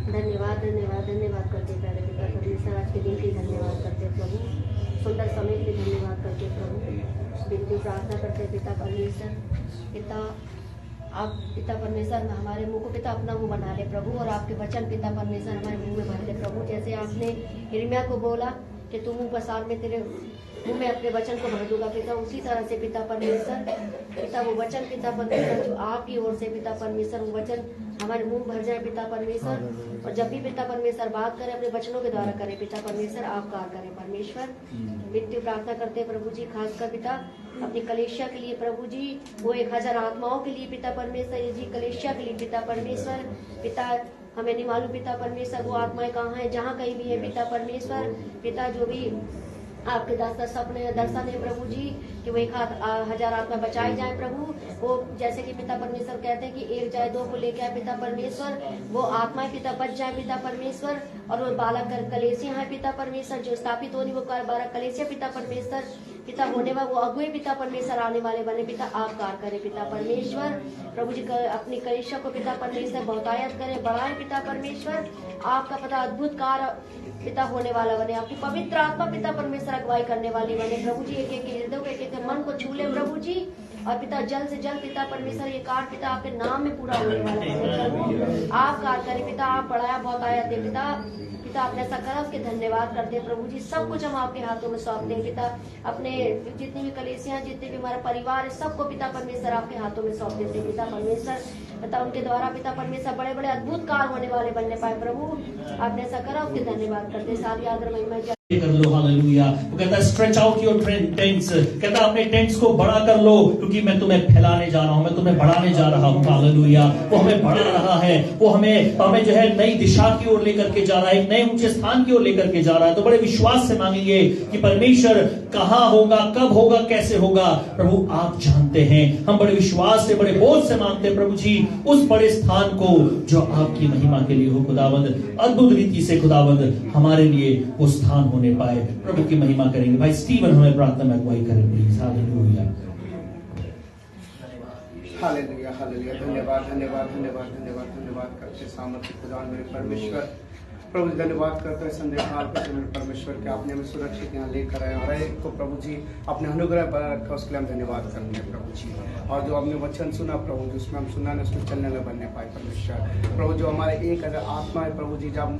धन्यवाद, धन्यवाद, धन्यवाद, धन्यवाद करते प्यारे पिता परमेश्वर, आज के दिन के धन्यवाद करते प्रभु, सुंदर समय के धन्यवाद करते प्रभु। बिल्कुल प्रार्थना करते पिता परमेश्वर, पिता आप पिता परमेश्वर में हमारे मुंह को पिता अपना मुंह बना ले प्रभु, और आपके वचन पिता परमेश्वर हमारे मुंह में भर ले प्रभु। जैसे आपने यिर्मयाह को बोला कि तू मुंह पसार में तेरे मुंह में अपने वचन को भर दूंगा पिता, उसी तरह से पिता परमेश्वर, पिता वो वचन पिता परमेश्वर जो आपकी ओर से पिता परमेश्वर, वो वचन हमारे मुंह भर जाए पिता परमेश्वर। और जब भी पिता परमेश्वर बात करे, अपने वचनों के द्वारा करे पिता परमेश्वर, आप कार्य करें परमेश्वर। मृत्यु प्रार्थना करते हैं प्रभु जी, खासकर पिता अपनी कलेशिया के लिए प्रभु जी, वो 1000 आत्माओं के लिए पिता परमेश्वर जी, कलेशिया के लिए पिता परमेश्वर। पिता हमें नहीं मालूम पिता परमेश्वर वो आत्माएं कहाँ हैं, जहाँ कहीं भी है पिता परमेश्वर। पिता जो भी आपके सपने दर्शन है प्रभु जी, कि वो 1000 आत्मा बचाई जाए प्रभु। वो जैसे कि पिता परमेश्वर कहते हैं कि 1 जाए 2 को लेके आए पिता परमेश्वर, वो आत्माएं पिता बच जाए पिता परमेश्वर। और वो बालक कलेसिया है पिता परमेश्वर जो स्थापित होनी, वो 12 कलेसिया पिता परमेश्वर पिता होने वाले, वो अगुए पिता परमेश्वर आने वाले बने पिता, आप कार्य करें पिता परमेश्वर। प्रभु जी अपनी कलेसिया को पिता परमेश्वर बहुतायत करें, बढ़ाए पिता परमेश्वर। आपका पता अद्भुत कार्य पिता होने वाला बने, आपकी पवित्र आत्मा पिता परमेश्वर अगुवाई करने वाली बने प्रभु जी। एक एक हृदय को, एक एक मन को छू ले प्रभु जी। और पिता जल्द से जल्द पिता परमेश्वर ये कार्य पिता आपके नाम में पूरा होने वाला है प्रभु। आप कार्य करें पिता, आप बढ़ाया बहुत आया दे पिता पिता अपने सकरव के धन्यवाद करते हैं प्रभु जी। सब कुछ हम आपके हाथों में सौंपते हैं पिता। अपने जितनी भी कलीसियां, जितने भी हमारा परिवार है, सबको पिता परमेश्वर आपके हाथों में सौंप देते हैं पिता परमेश्वर। पिता उनके द्वारा पिता परमेश्वर बड़े बड़े अद्भुत कार्य होने वाले बनने पाए प्रभु। अपने सकरव के धन्यवाद करते हैं। सारी आदर महिमा कर लो। हालेलुया। वो कहता है स्ट्रेच आउट योर टेंट्स, कहता है अपने टेंट्स को बड़ा कर लो, क्योंकि मैं तुम्हें फैलाने जा रहा हूं, मैं तुम्हें बढ़ाने जा रहा हूं। हालेलुया। वो हमें बढ़ा रहा है, वो हमें जो है नई दिशा की ओर लेकर के जा रहा है, एक नए ऊंचे स्थान की ओर लेकर के जा रहा है। तो बड़े विश्वास से मांगेंगे कि परमेश्वर कहां होगा, कब होगा, कैसे होगा, प्रभु आप जानते हैं। हम बड़े विश्वास से, बड़े बोझ से मांगते हैं प्रभु जी उस बड़े स्थान को जो आपकी महिमा के लिए हो खुदावंद। अद्भुत रीति से खुदावंद हमारे लिए वो स्थान होने पाए। प्रभु की महिमा करेंगे। भाई स्टीवन हमें प्रार्थना में अगुवाई करें प्लीज। हालेलुया। Hallelujah hallelujah. धन्यवाद धन्यवाद धन्यवाद धन्यवाद धन्यवाद करते सामर्थ्य खुदा मेरे परमेश्वर। प्रभु जी धन्यवाद करते हैं संदेश के मेरे परमेश्वर के आपने हमें सुरक्षित यहाँ लेकर आए, हर एक को प्रभु जी अपने अनुग्रह बना रखा, उसके लिए हम धन्यवाद करेंगे प्रभु जी। और जो हमने वचन सुना प्रभु जी, उसमें हम सुना उसमें चलने में बनने पाए परमेश्वर। प्रभु जो हमारे एक अगर आत्मा है प्रभु जी, जब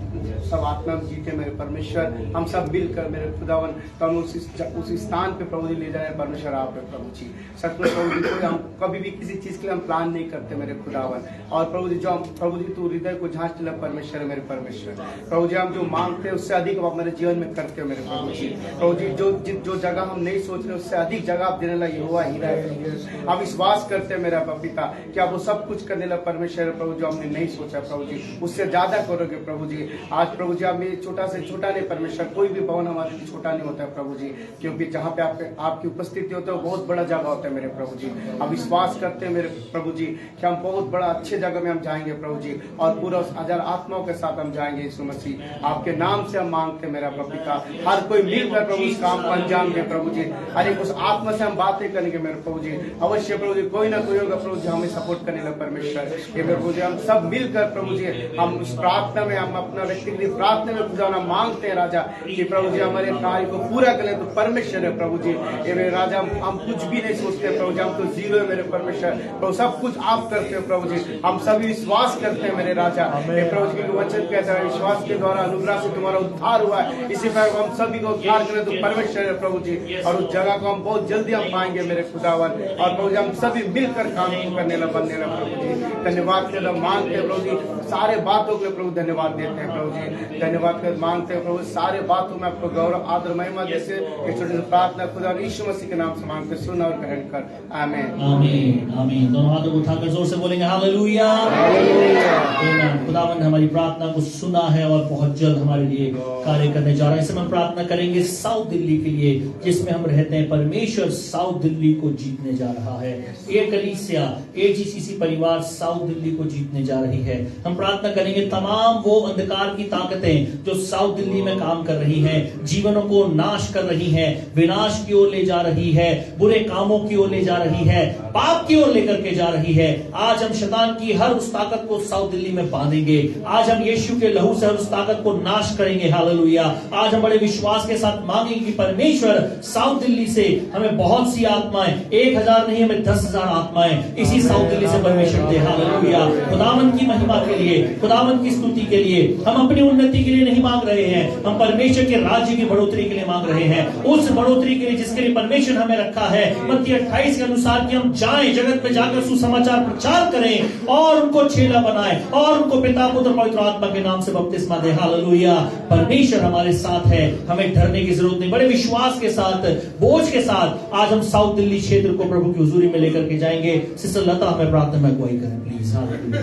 सब आत्मा में जीते मेरे परमेश्वर, हम सब मिलकर मेरे खुदावन तो हम उस स्थान पे प्रभु जी ले जाए परमेश्वर आप है प्रभु जी। सच में प्रभु जी हम कभी भी किसी चीज के लिए हम प्लान नहीं करते मेरे खुदावन। और प्रभु जी जो हम प्रभु जी तू हृदय को झांच ले परमेश्वर मेरे परमेश्वर। प्रभु जी हम जो मांगते हैं उससे अधिक आप मेरे जीवन में करते हो मेरे प्रभु जी। प्रभु जी जो जगह हम नहीं सोच रहे उससे अधिक जगह आप देने लगे हुआ हीरा है। आप विश्वास करते हैं मेरा पिता कि आप वो सब कुछ करने लगे परमेश्वर प्रभु जो हमने नहीं सोचा प्रभु जी उससे ज्यादा करोगे प्रभु जी। आज प्रभु जी आप छोटा से छोटा नहीं परमेश्वर, कोई भी भवन हमारे लिए छोटा नहीं होता है प्रभु जी, क्योंकि जहाँ पे आपकी उपस्थिति होती है वो बहुत बड़ा जगह होता है मेरे प्रभु जी। आप विश्वास करते हैं मेरे प्रभु जी कि हम बहुत बड़ा अच्छे जगह में हम जाएंगे प्रभु जी, और पूरा 1000 आत्माओं के साथ हम जाएंगे यीशु मसीह। आपके नाम से हम मांगते मेरा पिता, हर कोई मिलकर प्रभु इस काम को अंजाम दे प्रभु जी। हर एक उस आत्मा से हम बातें करेंगे मेरे प्रभु जी। अवश्य प्रभु जी कोई ना कोई होगा प्रभु जी हमें सपोर्ट करने लगे परमेश्वर। ये प्रभु जी हम सब मिलकर प्रभु जी हम उस प्रार्थना में, हम अपना व्यक्तिगत प्रार्थना में खुदा मांगते हैं राजा कि प्रभु जी हमारे कार्य को पूरा करें। तो परमेश्वर है प्रभु जी, ये मेरे राजा हम कुछ भी नहीं सोचते प्रभु जी, हम तो जीरो है मेरे परमेश्वर। प्रभु सब कुछ आप करते हो प्रभु जी, हम सभी विश्वास करते हैं मेरे राजा। ये प्रभु जी के वचन कहता है विश्वास के द्वारा अनुग्रह से तुम्हारा उद्धार हुआ है, इसी पर हम सभी को उद्धार करें तो परमेश्वर है प्रभु जी। और उस जगह को हम बहुत जल्दी हम पाएंगे मेरे खुदावन। और प्रभु जी हम सभी मिलकर काम करने लगे बनने लगे प्रभु जी। धन्यवाद के मांगते हैं प्रभु जी, सारे बातों के प्रभु धन्यवाद देते हैं प्रभु जी। धन्यवाद कर मांगते हैं प्रभु सारे बातों में आपको गौरव आदर महिमा जैसे छोटी प्रार्थना खुदा यीशु मसीह के नाम से मांगते सुन और ग्रहण कर आमीन आमीन आमीन। दोनों हाथों को उठाकर जोर से बोलेंगे हालेलुया आमीन। खुदावंद हमारी प्रार्थना को सुना है और बहुत जल्द हमारे लिए कार्य करने जा रहा है। इस समय हम प्रार्थना करेंगे साउथ दिल्ली के लिए जिसमें हम रहते हैं। परमेश्वर साउथ दिल्ली को जीतने जा रहा है। एक कलीसिया एजीसीसी परिवार साउथ दिल्ली को जीतने जा रही है। हम प्रार्थना करेंगे तमाम वो अंधकार की ताकतें जो साउथ दिल्ली में काम कर रही हैं, जीवनों को नाश कर रही हैं, विनाश की ओर ले जा रही है, बुरे कामों की ओर ले जा रही है, पाप की ओर लेकर के जा रही है। आज हम शैतान की हर उस ताकत को साउथ दिल्ली में बांधेंगे। आज हम यीशु के लहू से हर उस ताकत को नाश करेंगे। हालेलुया। आज हम बड़े विश्वास के साथ मांगेंगे कि परमेश्वर साउथ दिल्ली से हमें बहुत सी आत्माएं, 1000 नहीं हमें 10,000 आत्माएं इसी साउथ दिल्ली से परमेश्वर दे। हालेलुया। खुदावंद की महिमा के लिए, खुदावंद की स्तुति के लिए, हम अपनी उन्नति के लिए नहीं मांग रहे हैं, हम परमेश्वर के राज्य की बढ़ोतरी के लिए मांग रहे हैं। उस बढ़ोतरी के लिए जिसके लिए परमेश्वर हमें रखा है मत्ती 28 के अनुसार कि हम जाएं, जगत में जाकर सुसमाचार प्रचार करें और उनको चेला बनाएं और उनको पिता पुत्र पवित्र आत्मा के नाम से बपतिस्मा दे। हालेलुया। परमेश्वर हमारे साथ है, हमें डरने की जरूरत नहीं। बड़े विश्वास के साथ, बोझ के साथ आज हम साउथ दिल्ली क्षेत्र को प्रभु की हुजूरी में लेकर के जाएंगे। सिस्टर लता हमें प्रार्थना में अगुवाई करें प्लीज। Hallelujah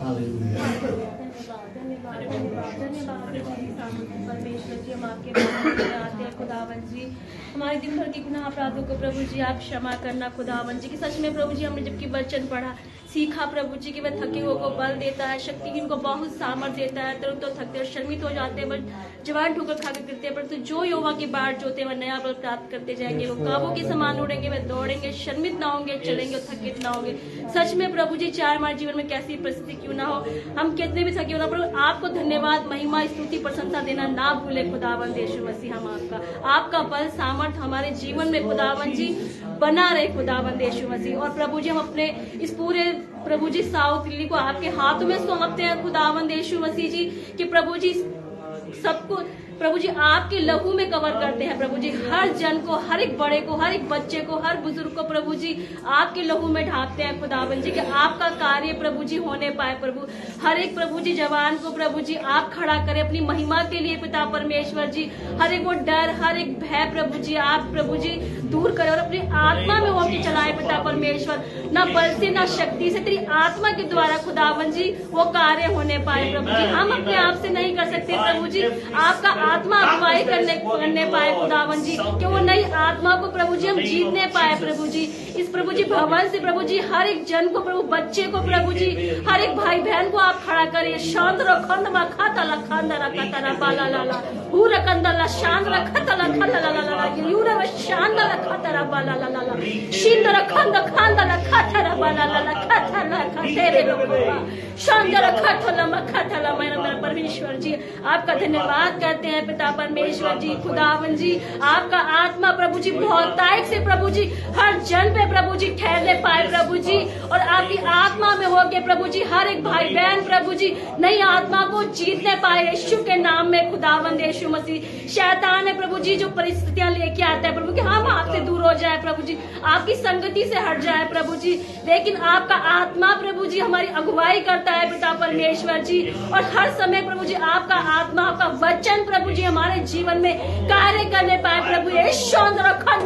hallelujah. परमेश्वर जी हम आपके नाम आते हैं खुदावन जी। हमारे दिन भर के गुनाह अपराधों को प्रभु जी आप क्षमा करना खुदावन जी। कि सच में प्रभु जी हमने जबकि वचन पढ़ा सीखा प्रभु जी कि वह थके हुए को बल देता है, शक्तिहीन को बहुत सामर्थ देता है। तो थकते और शर्मित हो जाते हैं, बस जवान ठोकर खाकर गिरते हैं, परंतु जो यहोवा की बाट जोते हैं वह नया बल प्राप्त करते जाएंगे। वो काबू के समान उड़ेंगे, वह दौड़ेंगे, शर्मित ना होंगे, चलेंगे और थकित ना होंगे। सच में प्रभु जी चाहे हमारे जीवन में कैसी परिस्थिति क्यों ना हो, हम कितने भी थके होना, पर आपको धन्यवाद महिमा स्तुति प्रशंसा देना ना भूले खुदावंद यीशु मसीह। हम आपका बल सामर्थ हमारे जीवन में खुदावंद जी बना रहे खुदावंद यीशु मसीह। और प्रभु जी हम अपने इस पूरे प्रभु जी साउथ दिल्ली को आपके हाथों में सौंपते हैं खुदावंद यीशु मसीह जी कि प्रभु जी सबको प्रभु जी आपके लहू में कवर करते हैं प्रभु जी, हर जन को, हर एक बड़े को, हर एक बच्चे को, हर बुजुर्ग को प्रभु जी आपके लहू में ढांकते हैं खुदावन जी कि आपका कार्य प्रभु जी होने पाए प्रभु। हर एक प्रभु जी जवान को प्रभु जी आप खड़ा करें अपनी महिमा के लिए पिता परमेश्वर जी। हर एक वो डर, हर एक भय प्रभु जी आप प्रभु जी दूर करें और अपनी आत्मा में होकर चलाए पिता परमेश्वर। न बल से न शक्ति से, तेरी आत्मा के द्वारा खुदावन जी वो कार्य होने पाए प्रभु जी। हम अपने आप से नहीं कर सकते प्रभु जी, आपका आत्मा अगुवाई करने पाए खुदावन जी कि वो नई आत्मा को प्रभु जी हम जीतने पाए प्रभु जी। इस प्रभु जी भवन से प्रभु जी हर एक जन को प्रभु, बच्चे को प्रभु जी, हर एक भाई बहन को आप खड़ा करिए। शांत रखंद मा खाता ला खांदा रखा तारा बाला ला ला हु रखंदा ला शांत रखा ताला खाला ला ला ला यू रे शांत रखा तारा बाला ला ला शिंद रखंद खांदा ला खाता रा बाला ला ला खाता ला तेरे लोगों शांत रखा ताला मा खाता ला मेरा परमेश्वर जी आपका धन्यवाद करते हैं पिता परमेश्वर जी। खुदावन जी आपका आत्मा प्रभु जी बहुतायत से प्रभु जी हर जन पे प्रभु जी ठहरने पाए प्रभु जी, और आपकी आत्मा में हो गए प्रभु जी हर एक भाई बहन प्रभु जी नई आत्मा को जीतने पाए यीशु के नाम में खुदावंद यीशु मसीह। शैतान है प्रभु जी जो परिस्थितियां लेके आता है प्रभु कि हम आपसे दूर हो जाए प्रभु जी, आपकी संगति से हट जाए प्रभु जी, लेकिन आपका आत्मा प्रभु जी हमारी अगुवाई करता है पिता परमेश्वर जी। और हर समय प्रभु जी आपका आत्मा, आपका वचन प्रभु जी हमारे जीवन में कार्य करने पाए प्रभु। ये शौंद्र खंड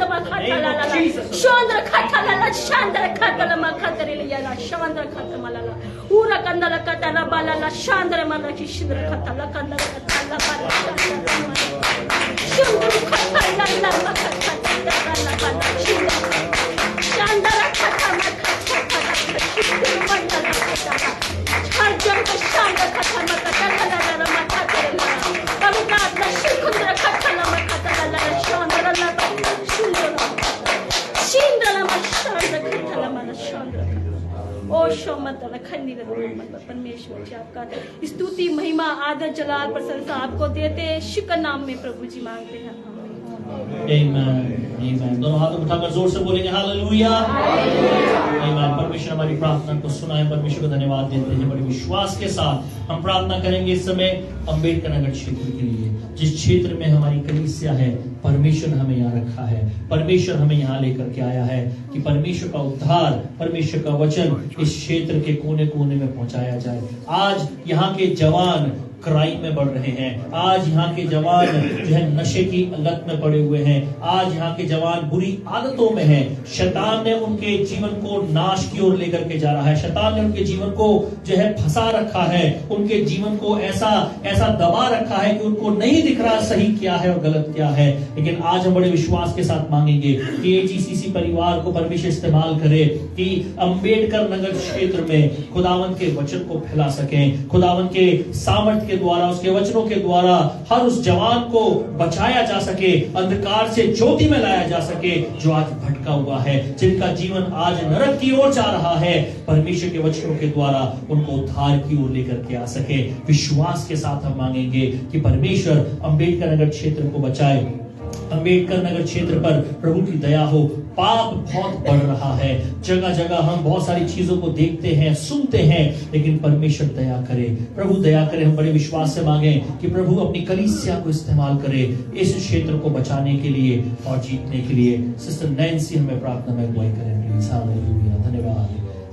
शौंद्र खटला शांद्र खटला मखतरे लिया शौंद्र खटला मलाला पूरा कंदला कटला बाला शांद्र मन की शिद्र खटला कंदला खटला बाला शुद्र खटला ला मखतला ला बाला शिद्र शांद्र खटला मखतला शिद्र मंडला खटला हर जन को शांद्र खटला मखतला ला ला मखतरे ला पवित्र आत्मा शुद्र खटला मखतला ला शौंद्र ला ओ शोमतला खंडी परमेश्वर जी आपका स्तुति महिमा आदर जलाल प्रशंसा आपको देते हैं, शुक्र नाम में प्रभु जी मांगते हैं। आमीन। दोनों हाथों उठाकर जोर से बोलेंगे हालेलुया। आमीन। परमेश्वर हमारी प्रार्थना को सुना है, परमेश्वर को धन्यवाद देते हैं। बड़े विश्वास के साथ हम प्रार्थना करेंगे इस समय अंबेडकर नगर क्षेत्र के लिए, जिस क्षेत्र में हमारी कलीसिया है। परमेश्वर हमें यहाँ रखा है, परमेश्वर हमें यहाँ लेकर के आया है कि परमेश्वर का उद्धार, परमेश्वर का वचन इस क्षेत्र के कोने कोने में पहुंचाया जाए। आज यहाँ के जवान क्राइम में बढ़ रहे हैं, आज यहाँ के जवान जो है नशे की लत में पड़े हुए हैं, आज यहाँ के जवान बुरी आदतों में हैं। शैतान ने उनके जीवन को नाश की ओर लेकर के जा रहा है, शैतान ने उनके जीवन को जो है फंसा रखा है, उनके जीवन को ऐसा दबा रखा है कि उनको नहीं दिख रहा सही क्या है और गलत क्या है। लेकिन आज हम बड़े विश्वास के साथ मांगेंगे कि एजीसीसी परिवार को परमेश्वर इस्तेमाल करे कि अंबेडकर नगर क्षेत्र में खुदावन के वचन को फैला सकें, खुदावन के सामर्थ्य के द्वारा, उसके वचनों के द्वारा हर उस जवान को बचाया जा सके, अंधकार से ज्योति में लाया जा सके जो आज भटका हुआ है, जिनका जीवन आज नरक की ओर जा रहा है। परमेश्वर के वचनों के द्वारा उनको उद्धार की ओर लेकर के आ सके। विश्वास के साथ हम मांगेंगे कि परमेश्वर अंबेडकर नगर क्षेत्र को बचाए, अंबेडकर नगर क्षेत्र पर प्रभु की दया हो। पाप बहुत बढ़ रहा है, जगह जगह हम बहुत सारी चीजों को देखते हैं, सुनते हैं, लेकिन परमेश्वर दया करे, प्रभु दया करे। हम बड़े विश्वास से मांगे कि प्रभु अपनी कलीसिया को इस्तेमाल करे इस क्षेत्र को बचाने के लिए और जीतने के लिए। सिस्टर नैन्सी हमें प्रार्थना में अगुवाई करें प्लीज। हालेलुया। धन्यवाद,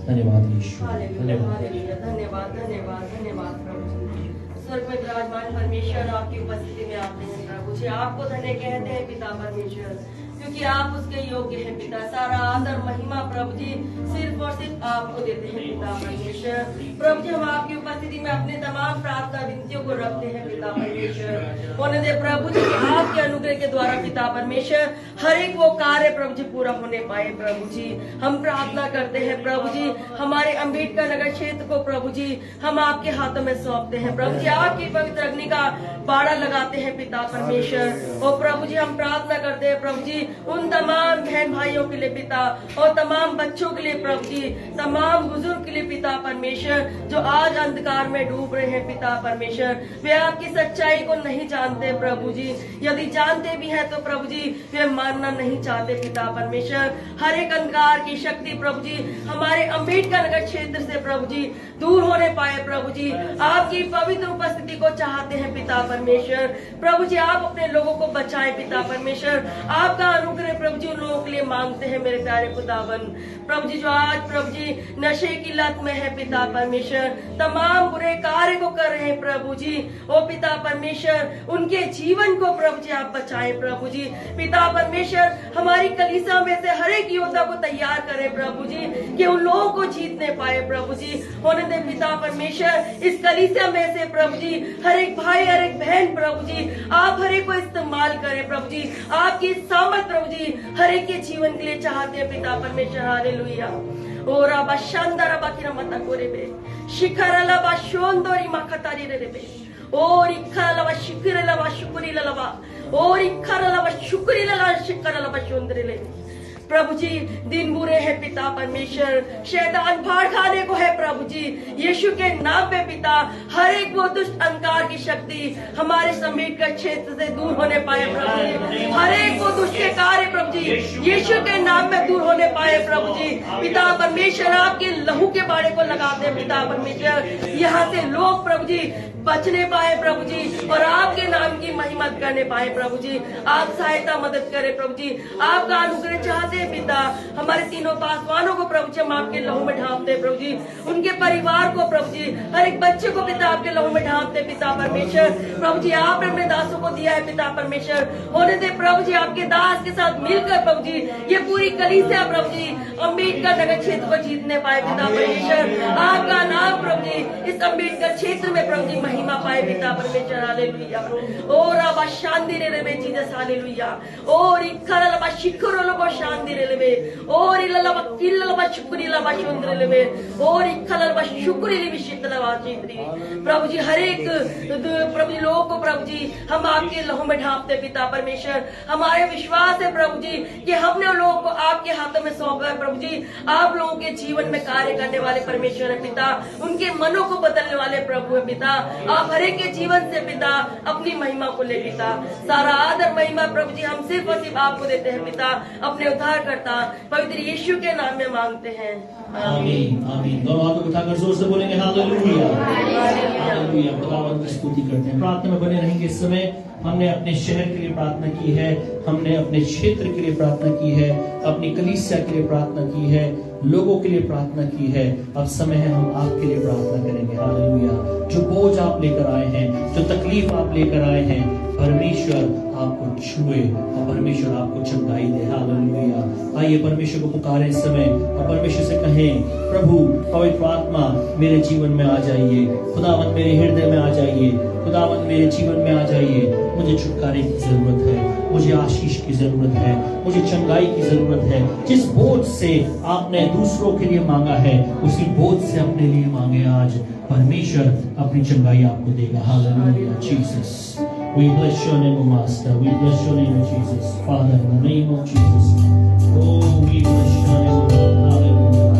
धन्यवाद यीशु, धन्यवाद, धन्यवाद, धन्यवाद, धन्यवाद प्रभु जी। स्वर्ग में विराजमान परमेश्वर आपकी उपस्थिति में आते हैं प्रभु जी, आपको धन्य कहते हैं पिता परमेश्वर, क्योंकि आप उसके योग्य हैं पिता। सारा आदर महिमा प्रभु जी सिर्फ और सिर्फ आपको देते हैं पिता परमेश्वर। प्रभु जी हम आपकी उपस्थिति में अपने तमाम प्रार्थना विनतियों को रखते हैं पिता परमेश्वर। होने दे प्रभु जी आपके अनुग्रह के द्वारा पिता परमेश्वर हर एक वो कार्य प्रभु जी पूरा होने पाए प्रभु जी। हम प्रार्थना करते हैं प्रभु जी, हमारे अंबेडकर नगर क्षेत्र को प्रभु जी हम आपके हाथों में सौंपते हैं प्रभु जी। आपकी पवित्र अग्नि का बाड़ा लगाते हैं पिता परमेश्वर। और प्रभु जी हम प्रार्थना करते हैं प्रभु जी उन तमाम बहन भाइयों के लिए पिता, और तमाम बच्चों के लिए प्रभु जी, तमाम बुजुर्ग के लिए पिता परमेश्वर, जो आज अंधकार में डूब रहे हैं पिता परमेश्वर, वे आपकी सच्चाई को नहीं जानते प्रभु जी। यदि जानते भी हैं तो प्रभु जी वे मानना नहीं चाहते पिता परमेश्वर। हर एक अंधकार की शक्ति प्रभु जी हमारे अम्बेडकर नगर क्षेत्र से प्रभु जी दूर होने पाए प्रभु जी। आपकी पवित्र उपस्थिति को चाहते हैं पिता परमेश्वर। प्रभु जी आप अपने लोगों को बचाएं पिता परमेश्वर। आपका अनुग्रह प्रभु जी उन लोगों के लिए मांगते हैं मेरे प्यारे खुदावन। प्रभु जी जो आज प्रभु जी नशे की लत में है पिता परमेश्वर, तमाम बुरे कार्य को कर रहे हैं प्रभु जी, ओ पिता परमेश्वर उनके जीवन को प्रभु जी आप बचाएं प्रभु जी। पिता परमेश्वर हमारी कलीसिया में से हर एक योद्धा को तैयार करें प्रभु जी, कि उन लोगों को जीतने पाए प्रभु जी। होने दे पिता परमेश्वर इस कलीसिया में से प्रभु जी हर एक भाई हर एक बहन प्रभु जी आप हर एक को इस्तेमाल करें प्रभु जी। आपकी सामर्थ प्रभु जी हर एक के जीवन के लिए चाहते हैं पिता परमेश्वर। हालेलुया। ओ राबा शांदारा बाकिरा मता कोरेबे शिखरला बा शोंदोरी मखतारी रेबे ओ रिखरला बा शिखरला बा शुक्री ललबा ओ रिखरला बा शुक्री लला शिखरला बा शोंदरे ले। प्रभु जी दिन बुरे हैं पिता परमेश्वर, शैतान फाड़ खाने को है प्रभु जी। यीशु के नाम पे पिता हर एक वो दुष्ट अंधकार की शक्ति हमारे समीप के क्षेत्र से दूर होने पाए प्रभु जी। हर एक वो दुष्ट के कार्य प्रभु जी यीशु के नाम में दूर होने पाए प्रभु जी। पिता परमेश्वर आपके लहू के बाड़े को लगाते हैं पिता परमेश्वर, यहाँ से लोग प्रभु जी बचने पाए प्रभु जी और आपके नाम की महिमा करने पाए प्रभु जी। आप सहायता मदद करें प्रभु जी। आपका अनुग्रह चाहते हैं पिता। हमारे तीनों पासवानों को प्रभु जी हम आपके लहू में ढांपते हैं प्रभु जी। उनके परिवार को प्रभु जी हर एक बच्चे को पिता आपके लहू में ढांपते पिता परमेश्वर। प्रभु जी आपने अपने दासों को दिया है पिता परमेश्वर। होने दे प्रभु जी आपके दास के साथ मिलकर प्रभु जी ये पूरी कलीसिया प्रभु जी अम्बेडकर नगर क्षेत्र को जीतने पाए पिता परमेश्वर। आपका नाम प्रभु जी इस अम्बेडकर क्षेत्र में प्रभु जी महिमा पाए पिता परमेश्वर। हालेलुया। ओ राबा शांति रे बे जीसस। हालेलुया। ओ रिखरल बा शिखरल बा शांति रे बे ओ रिलल बा किलल बा शुक्री ला बा शुंद्र ले बे ओ रिखरल बा शुक्री ले विशितल बा चित्री। प्रभु जी हर एक प्रभु जी लोगों को प्रभु जी हम आपके लहू में ढांपते पिता परमेश्वर। हमारे विश्वास है प्रभु जी कि हमने लोगों को आपके हाथों में सौंपा है प्रभु जी। आप लोगों के जीवन में कार्य करने वाले परमेश्वर है पिता, उनके मनों को बदलने वाले प्रभु है पिता। आप हर एक के जीवन से पिता अपनी महिमा को ले पिता। सारा आदर महिमा प्रभु जी हम सिर्फ और सिर्फ आपको देते हैं पिता, अपने उद्धार करता पवित्र यीशु के नाम में मांगते हैं। आमीन आमीन। दोनों हाथों को उठाकर जोर से बोलेंगे हालेलुया हालेलुया। खुदावंद की स्तुति करते हैं। प्रार्थना में बने रहेंगे। इस समय हमने अपने शहर के लिए प्रार्थना की है, हमने अपने क्षेत्र के लिए प्रार्थना की है, अपनी कलीसिया के लिए प्रार्थना की है, लोगों के लिए प्रार्थना की है। अब समय है हम आपके लिए प्रार्थना करेंगे। हालेलुया। जो बोझ आप लेकर आए हैं, जो तकलीफ आप लेकर आए हैं, परमेश्वर आपको छुए और परमेश्वर आपको चंगाई दे। हालेलुया। आइए परमेश्वर को पुकारें इस समय और परमेश्वर से कहें, प्रभु पवित्र आत्मा मेरे जीवन में आ जाइए, खुदावंद मेरे हृदय में आ जाइए, खुदावंद मेरे जीवन में आ जाइए। मुझे छुटकारे की जरूरत है, मुझे आशीष की जरूरत है, मुझे चंगाई की जरूरत है। जिस बोझ से आपने दूसरों के लिए मांगा है उसी बोझ से अपने लिए मांगे। आज परमेश्वर अपनी चंगाई आपको देगा। Hallelujah. Jesus, we bless your name, O Master. We bless your name, O Jesus. Father, in the name of Jesus. Oh, we bless your name, O Lord. Hallelujah.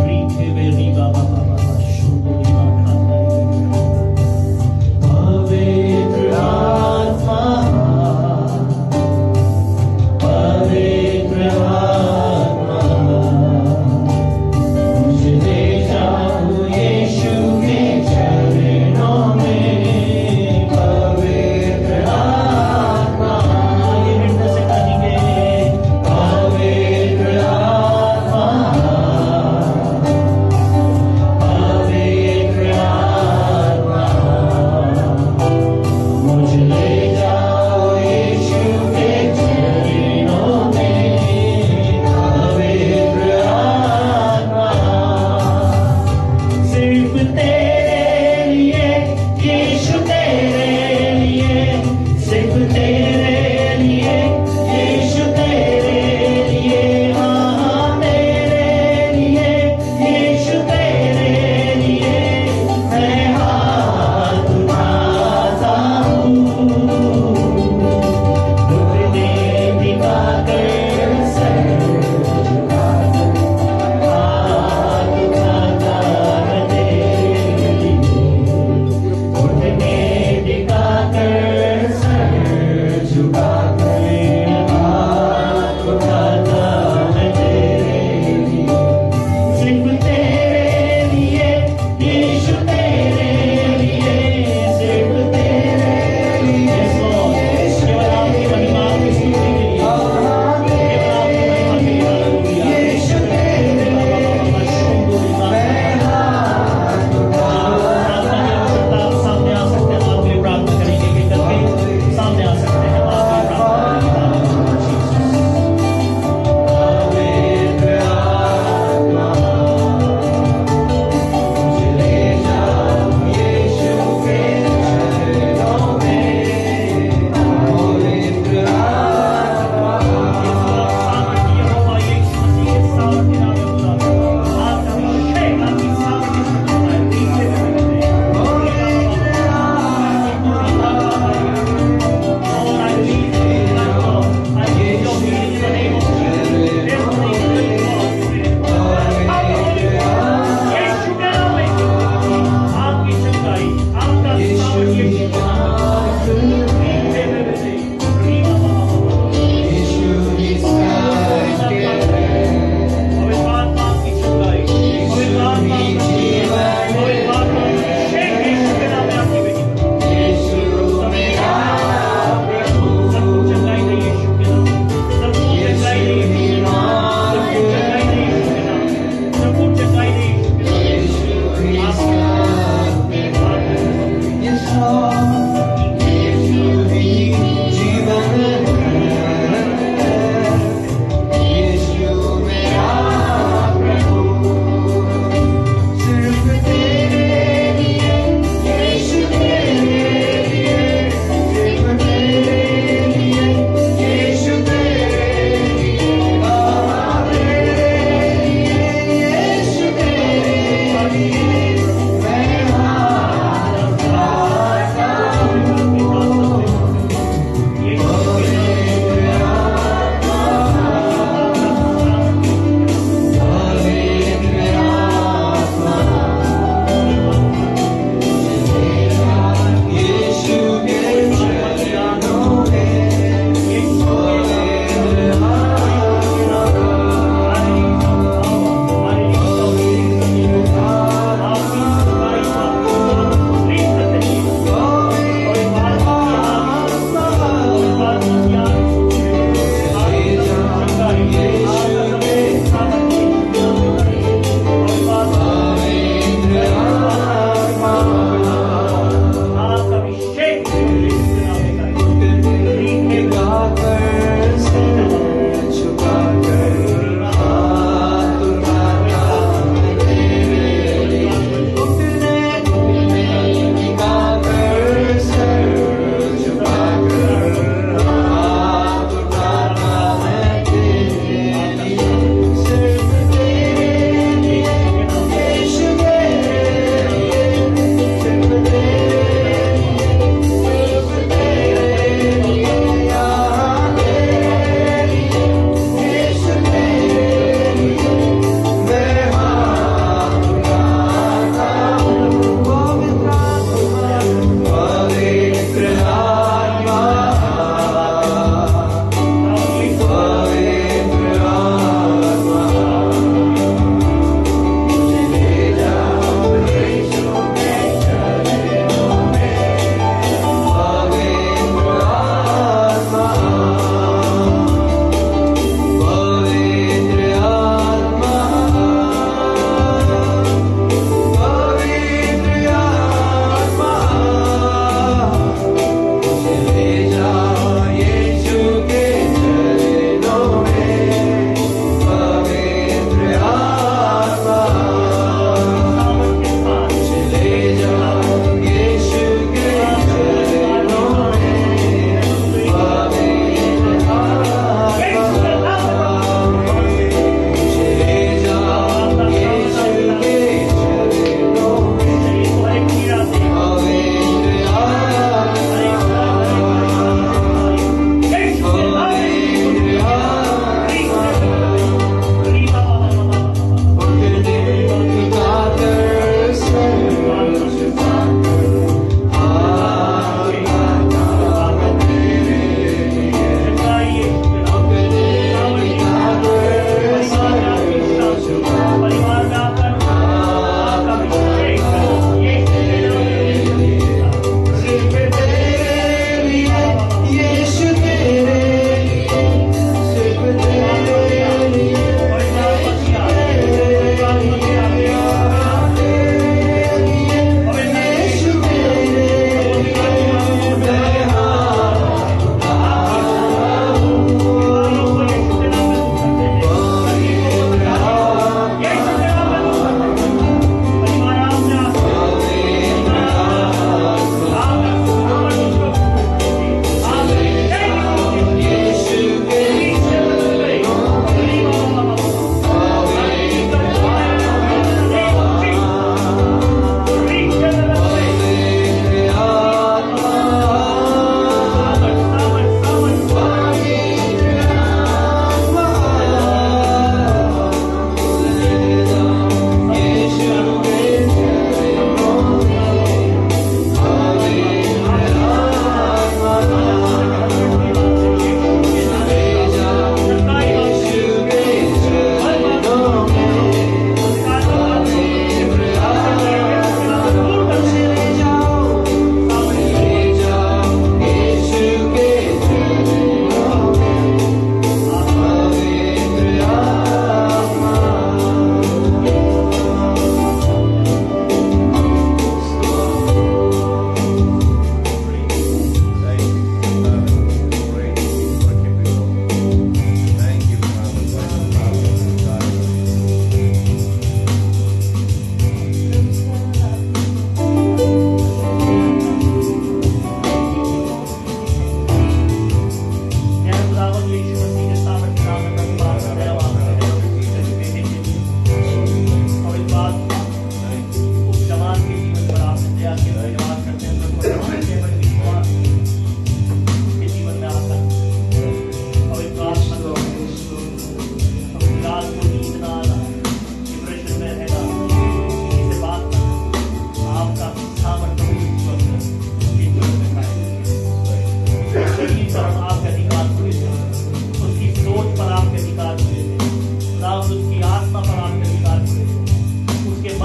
Rikebe riba ba ba ba ba shundo riba kata riba. Pavitra Atma, Pavitra Atma, मुझे ले जाओ यीशु के चरणों में। पवित्र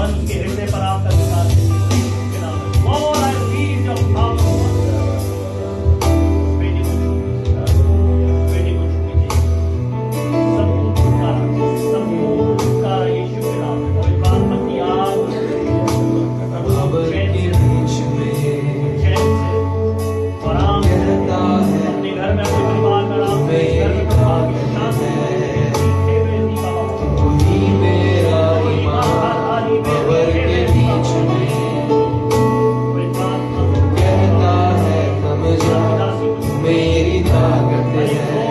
हम उसके हृदय पर आपका विकास देते हैं। Lord, I read your power. बेटी को छूइए। संपूर्ण छुटकारा यीशु के नाम में। पवित्र आत्मा की आग प्रभु चैन से और आराम से अपने घर में, अपने परिवार में आराम से, घर में परिवार की शांति मेरी ताकत है,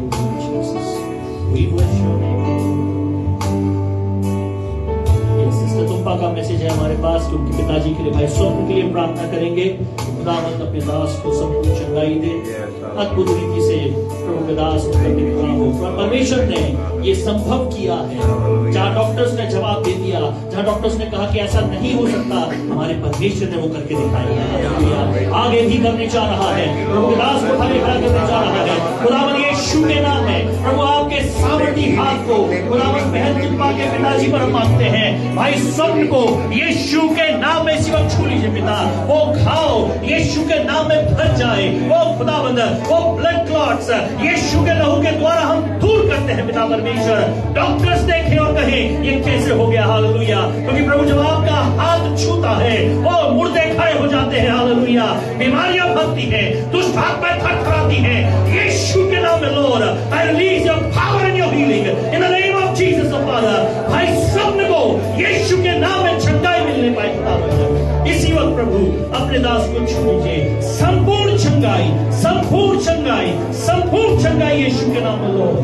Hallelujah, Jesus. We bless your name. ये सिस्टर तुम्पा का मैसेज है हमारे पास कि उनके पिताजी के लिए भाई स्वप्न के लिए प्रार्थना करेंगे। खुदावंद अपने दास को संपूर्ण चंगाई दे, अद्भुत रीति से प्रभु के दास को करने का काम हो। परमेश्वर ने ये संभव किया है। जहाँ डॉक्टर्स ने जवाब दे दिया, जहाँ डॉक्टर्स ने कहा कि ऐसा नहीं हो सकता, हमारे परमेश्वर ने वो करके दिखाया है। आगे भी करने जा रहा है, प्रभु के दास को आगे खड़ा करने जा रहा है। खुदावंद यीशु के नाम है प्रभु आपके सामर्थी हाथ को खुदावंद बहन तुम्पा के पिताजी पर मांगते हैं। भाई स्वप्न को यीशु के नाम में इसी वक्त छू लीजिए पिता। वो घाव यीशु के नाम में भर जाए। वो खुदावंद वो ब्लड क्लॉट्स यीशु के लहू के द्वारा हम दूर करते हैं पिता परमेश्वर। डॉक्टर्स देखें और कहें ये कैसे हो गया, हालेलुया। क्योंकि प्रभु जब आपका हाथ छूता है वो मुर्दे खड़े हो जाते हैं, हालेलुया। बीमारियां भागती हैं, दुष्ट आत्माएं थरथराती हैं। यीशु के नाम में Lord I release your power and your healing in the name of Jesus the father. भाई स्वप्न को यीशु के नाम में चंगाई मिलने पाए खुदावंद। इसी वक्त प्रभु अपने दास को छू लीजिए। संपूर्ण चंगाई, संपूर्ण चंगाई, संपूर्ण चंगाई यीशु के नाम में लॉर्ड।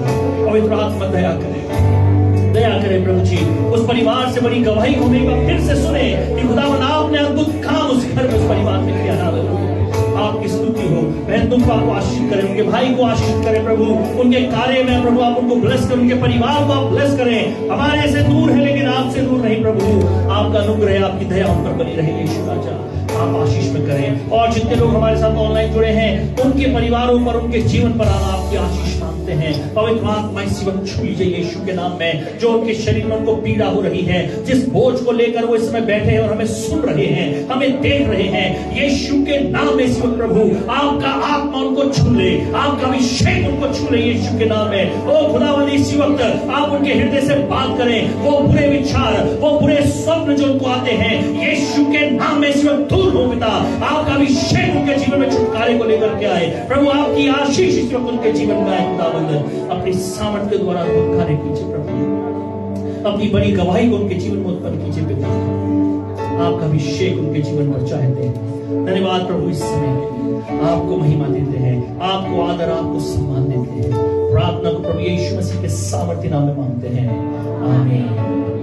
पवित्र आत्मा दया करे, दया करे प्रभु जी। उस परिवार से बड़ी गवाही को एक बार फिर से सुने कि खुदावंद आपने अद्भुत काम उस घर में उस परिवार में किया। हालेलुया, आपकी स्तुति हो। बहन तुम को आशीष करें, उनके भाई को आशीष करें प्रभु। उनके कार्य में प्रभु आप उनको ब्लेस करें, उनके परिवार को आप ब्लेस करें। हमारे से दूर है लेकिन आपसे दूर नहीं प्रभु। आपका अनुग्रह, आपकी दया उन पर बनी रहे यीशु राजा। आप आशीष में करें। और जितने लोग हमारे साथ ऑनलाइन जुड़े हैं उनके परिवारों पर, उनके जीवन पर आप आपकी आशीष मांगते हैं। पवित्र आत्मा इस जीवन छू लीजिए यीशु के नाम में। जो उनके शरीर में उनको पीड़ा हो रही है, जिस बोझ को लेकर वो इस समय बैठे हैं और हमें सुन रहे हैं, हमें देख रहे हैं, यीशु के नाम में इस वक्त प्रभु आपका आत्मा उनको छू ले, आपका अभिषेक उनको छू ले यीशु के नाम में। ओ खुदावंद इसी वक्त आप उनके हृदय से बात करें। वो बुरे विचार, वो बुरे स्वप्न जो उनको आते हैं यीशु के नाम में इस वक्त दूर हो पिता। आपका अभिषेक उनके जीवन में छुटकारे को लेकर के आए प्रभु। आपकी आशीष इस वक्त उनके जीवन में आए खुदावंद। अपनी सामर्थ के द्वारा अद्भुत कार्य कीजिए प्रभु। अपनी बड़ी गवाही को उनके जीवन में उत्पन्न कीजिए पिता। आपका अभिषेक उनके जीवन पर चाहते हैं। धन्यवाद प्रभु इस समय के लिए। आपको महिमा देते हैं, आपको आदर, आपको सम्मान देते हैं। प्रार्थना को प्रभु यीशु मसीह के सामर्थ्य नाम में मांगते हैं, आमीन,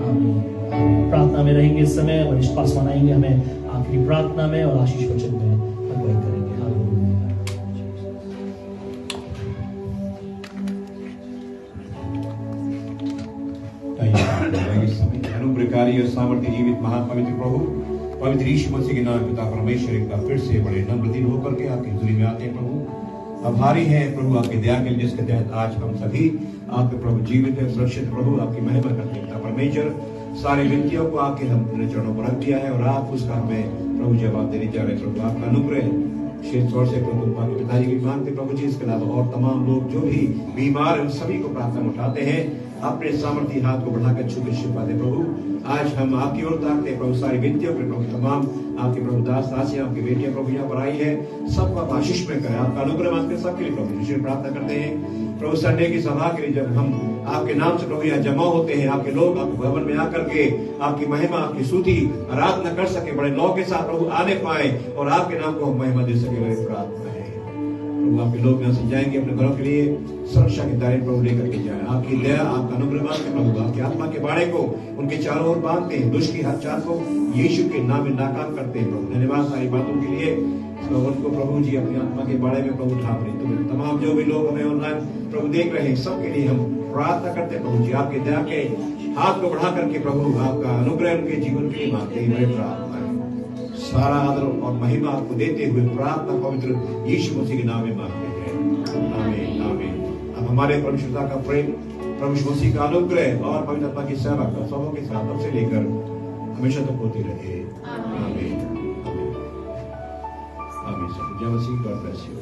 आमीन। प्रार्थना में रहेंगे इस समय, वरिष्ठ पासवान आएंगे हमें आखिरी प्रार्थना में और आशीष वचन में अगुवाई करेंगे। अनुग्रहकारी और सामर्थ्य जीवित महान पवित्र प्रभु, पवित्र यीशु मसीह के नाम पिता परमेश्वर एक बार फिर से बड़े नम्र दिन होकर के आपकी हुजूरी में आते हैं प्रभु। आभारी हैं प्रभु आपके दया के लिए जिसके तहत आज हम सभी आपके प्रभु जीवित है, सुरक्षित प्रभु आपकी महिमा करते हैं पिता परमेश्वर। सारी विनतियों को आके हम अपने चरणों पर रख दिया है और आप उसका हमें प्रभु जवाब देने जा रहे प्रभु। आपका अनुग्रह विशेष तौर से प्रभु आपके पिताजी की मांगते प्रभु जी, इसके अलावा और तमाम लोग जो भी बीमार हैं सभी को प्रार्थना उठाते हैं। अपने सामर्थ्य हाथ को बढ़ाकर छू के शिफा दे प्रभु। आज हम आपकी ओर ताकते हैं प्रभु। सारी विनतियों पर प्रभु तमाम आपके प्रभु दास दासियां आपकी बेटियां प्रभु यहाँ पर आई है, सबको आप आशीष में करें। आपका अनुग्रह मांगते सबके लिए प्रभु विशेष प्रार्थना करते हैं प्रभु। संडे की सभा के लिए जब हम आपके नाम से प्रभु यहाँ जमा होते हैं, आपके लोग आपके भवन में आकर के आपकी महिमा, आपकी स्तुति, आराधना कर सके, बड़े लौ के साथ प्रभु आने पाए और आपके नाम को हम महिमा दे सके, मेरी प्रार्थना है प्रभु। आपके लोग यहाँ से जाएंगे अपने घरों के लिए सुरक्षा के दायरे प्रभु लेकर के जाए। आपकी दया, आपका अनुग्रह मांगते प्रभु। आपकी आत्मा के बाड़े को उनके चारों ओर बांधते हैं, दुष्ट की हर चाल को यीशु के नाम में नाकाम करते हैं प्रभु। धन्यवाद सारी बातों के लिए। तो उनको प्रभु जी अपनी आत्मा के बारे में प्रभु ढांप रहे। तो तमाम जो भी लोग हमें ऑनलाइन प्रभु देख रहे हैं सबके लिए हम प्रार्थना करते हैं प्रभु जी। आपके दया के हाथ को बढ़ा करके प्रभु आपका अनुग्रह उनके जीवन के लिए मांगते हैं, मेरे प्रार्थना है। सारा आदर और महिमा आपको देते हुए प्रार्थना पवित्र यीशु मसीह के नाम में मांगते हैं, आमीन, आमीन। अब हमारे परमेश्वर का प्रेम, प्रभु यीशु मसीह का अनुग्रह और पवित्र आत्मा की सेवा का सबों के साथ अब से लेकर हमेशा तक होती रहे, आमीन, आमीन, आमीन। जय मसीह, गॉड ब्लेस यू।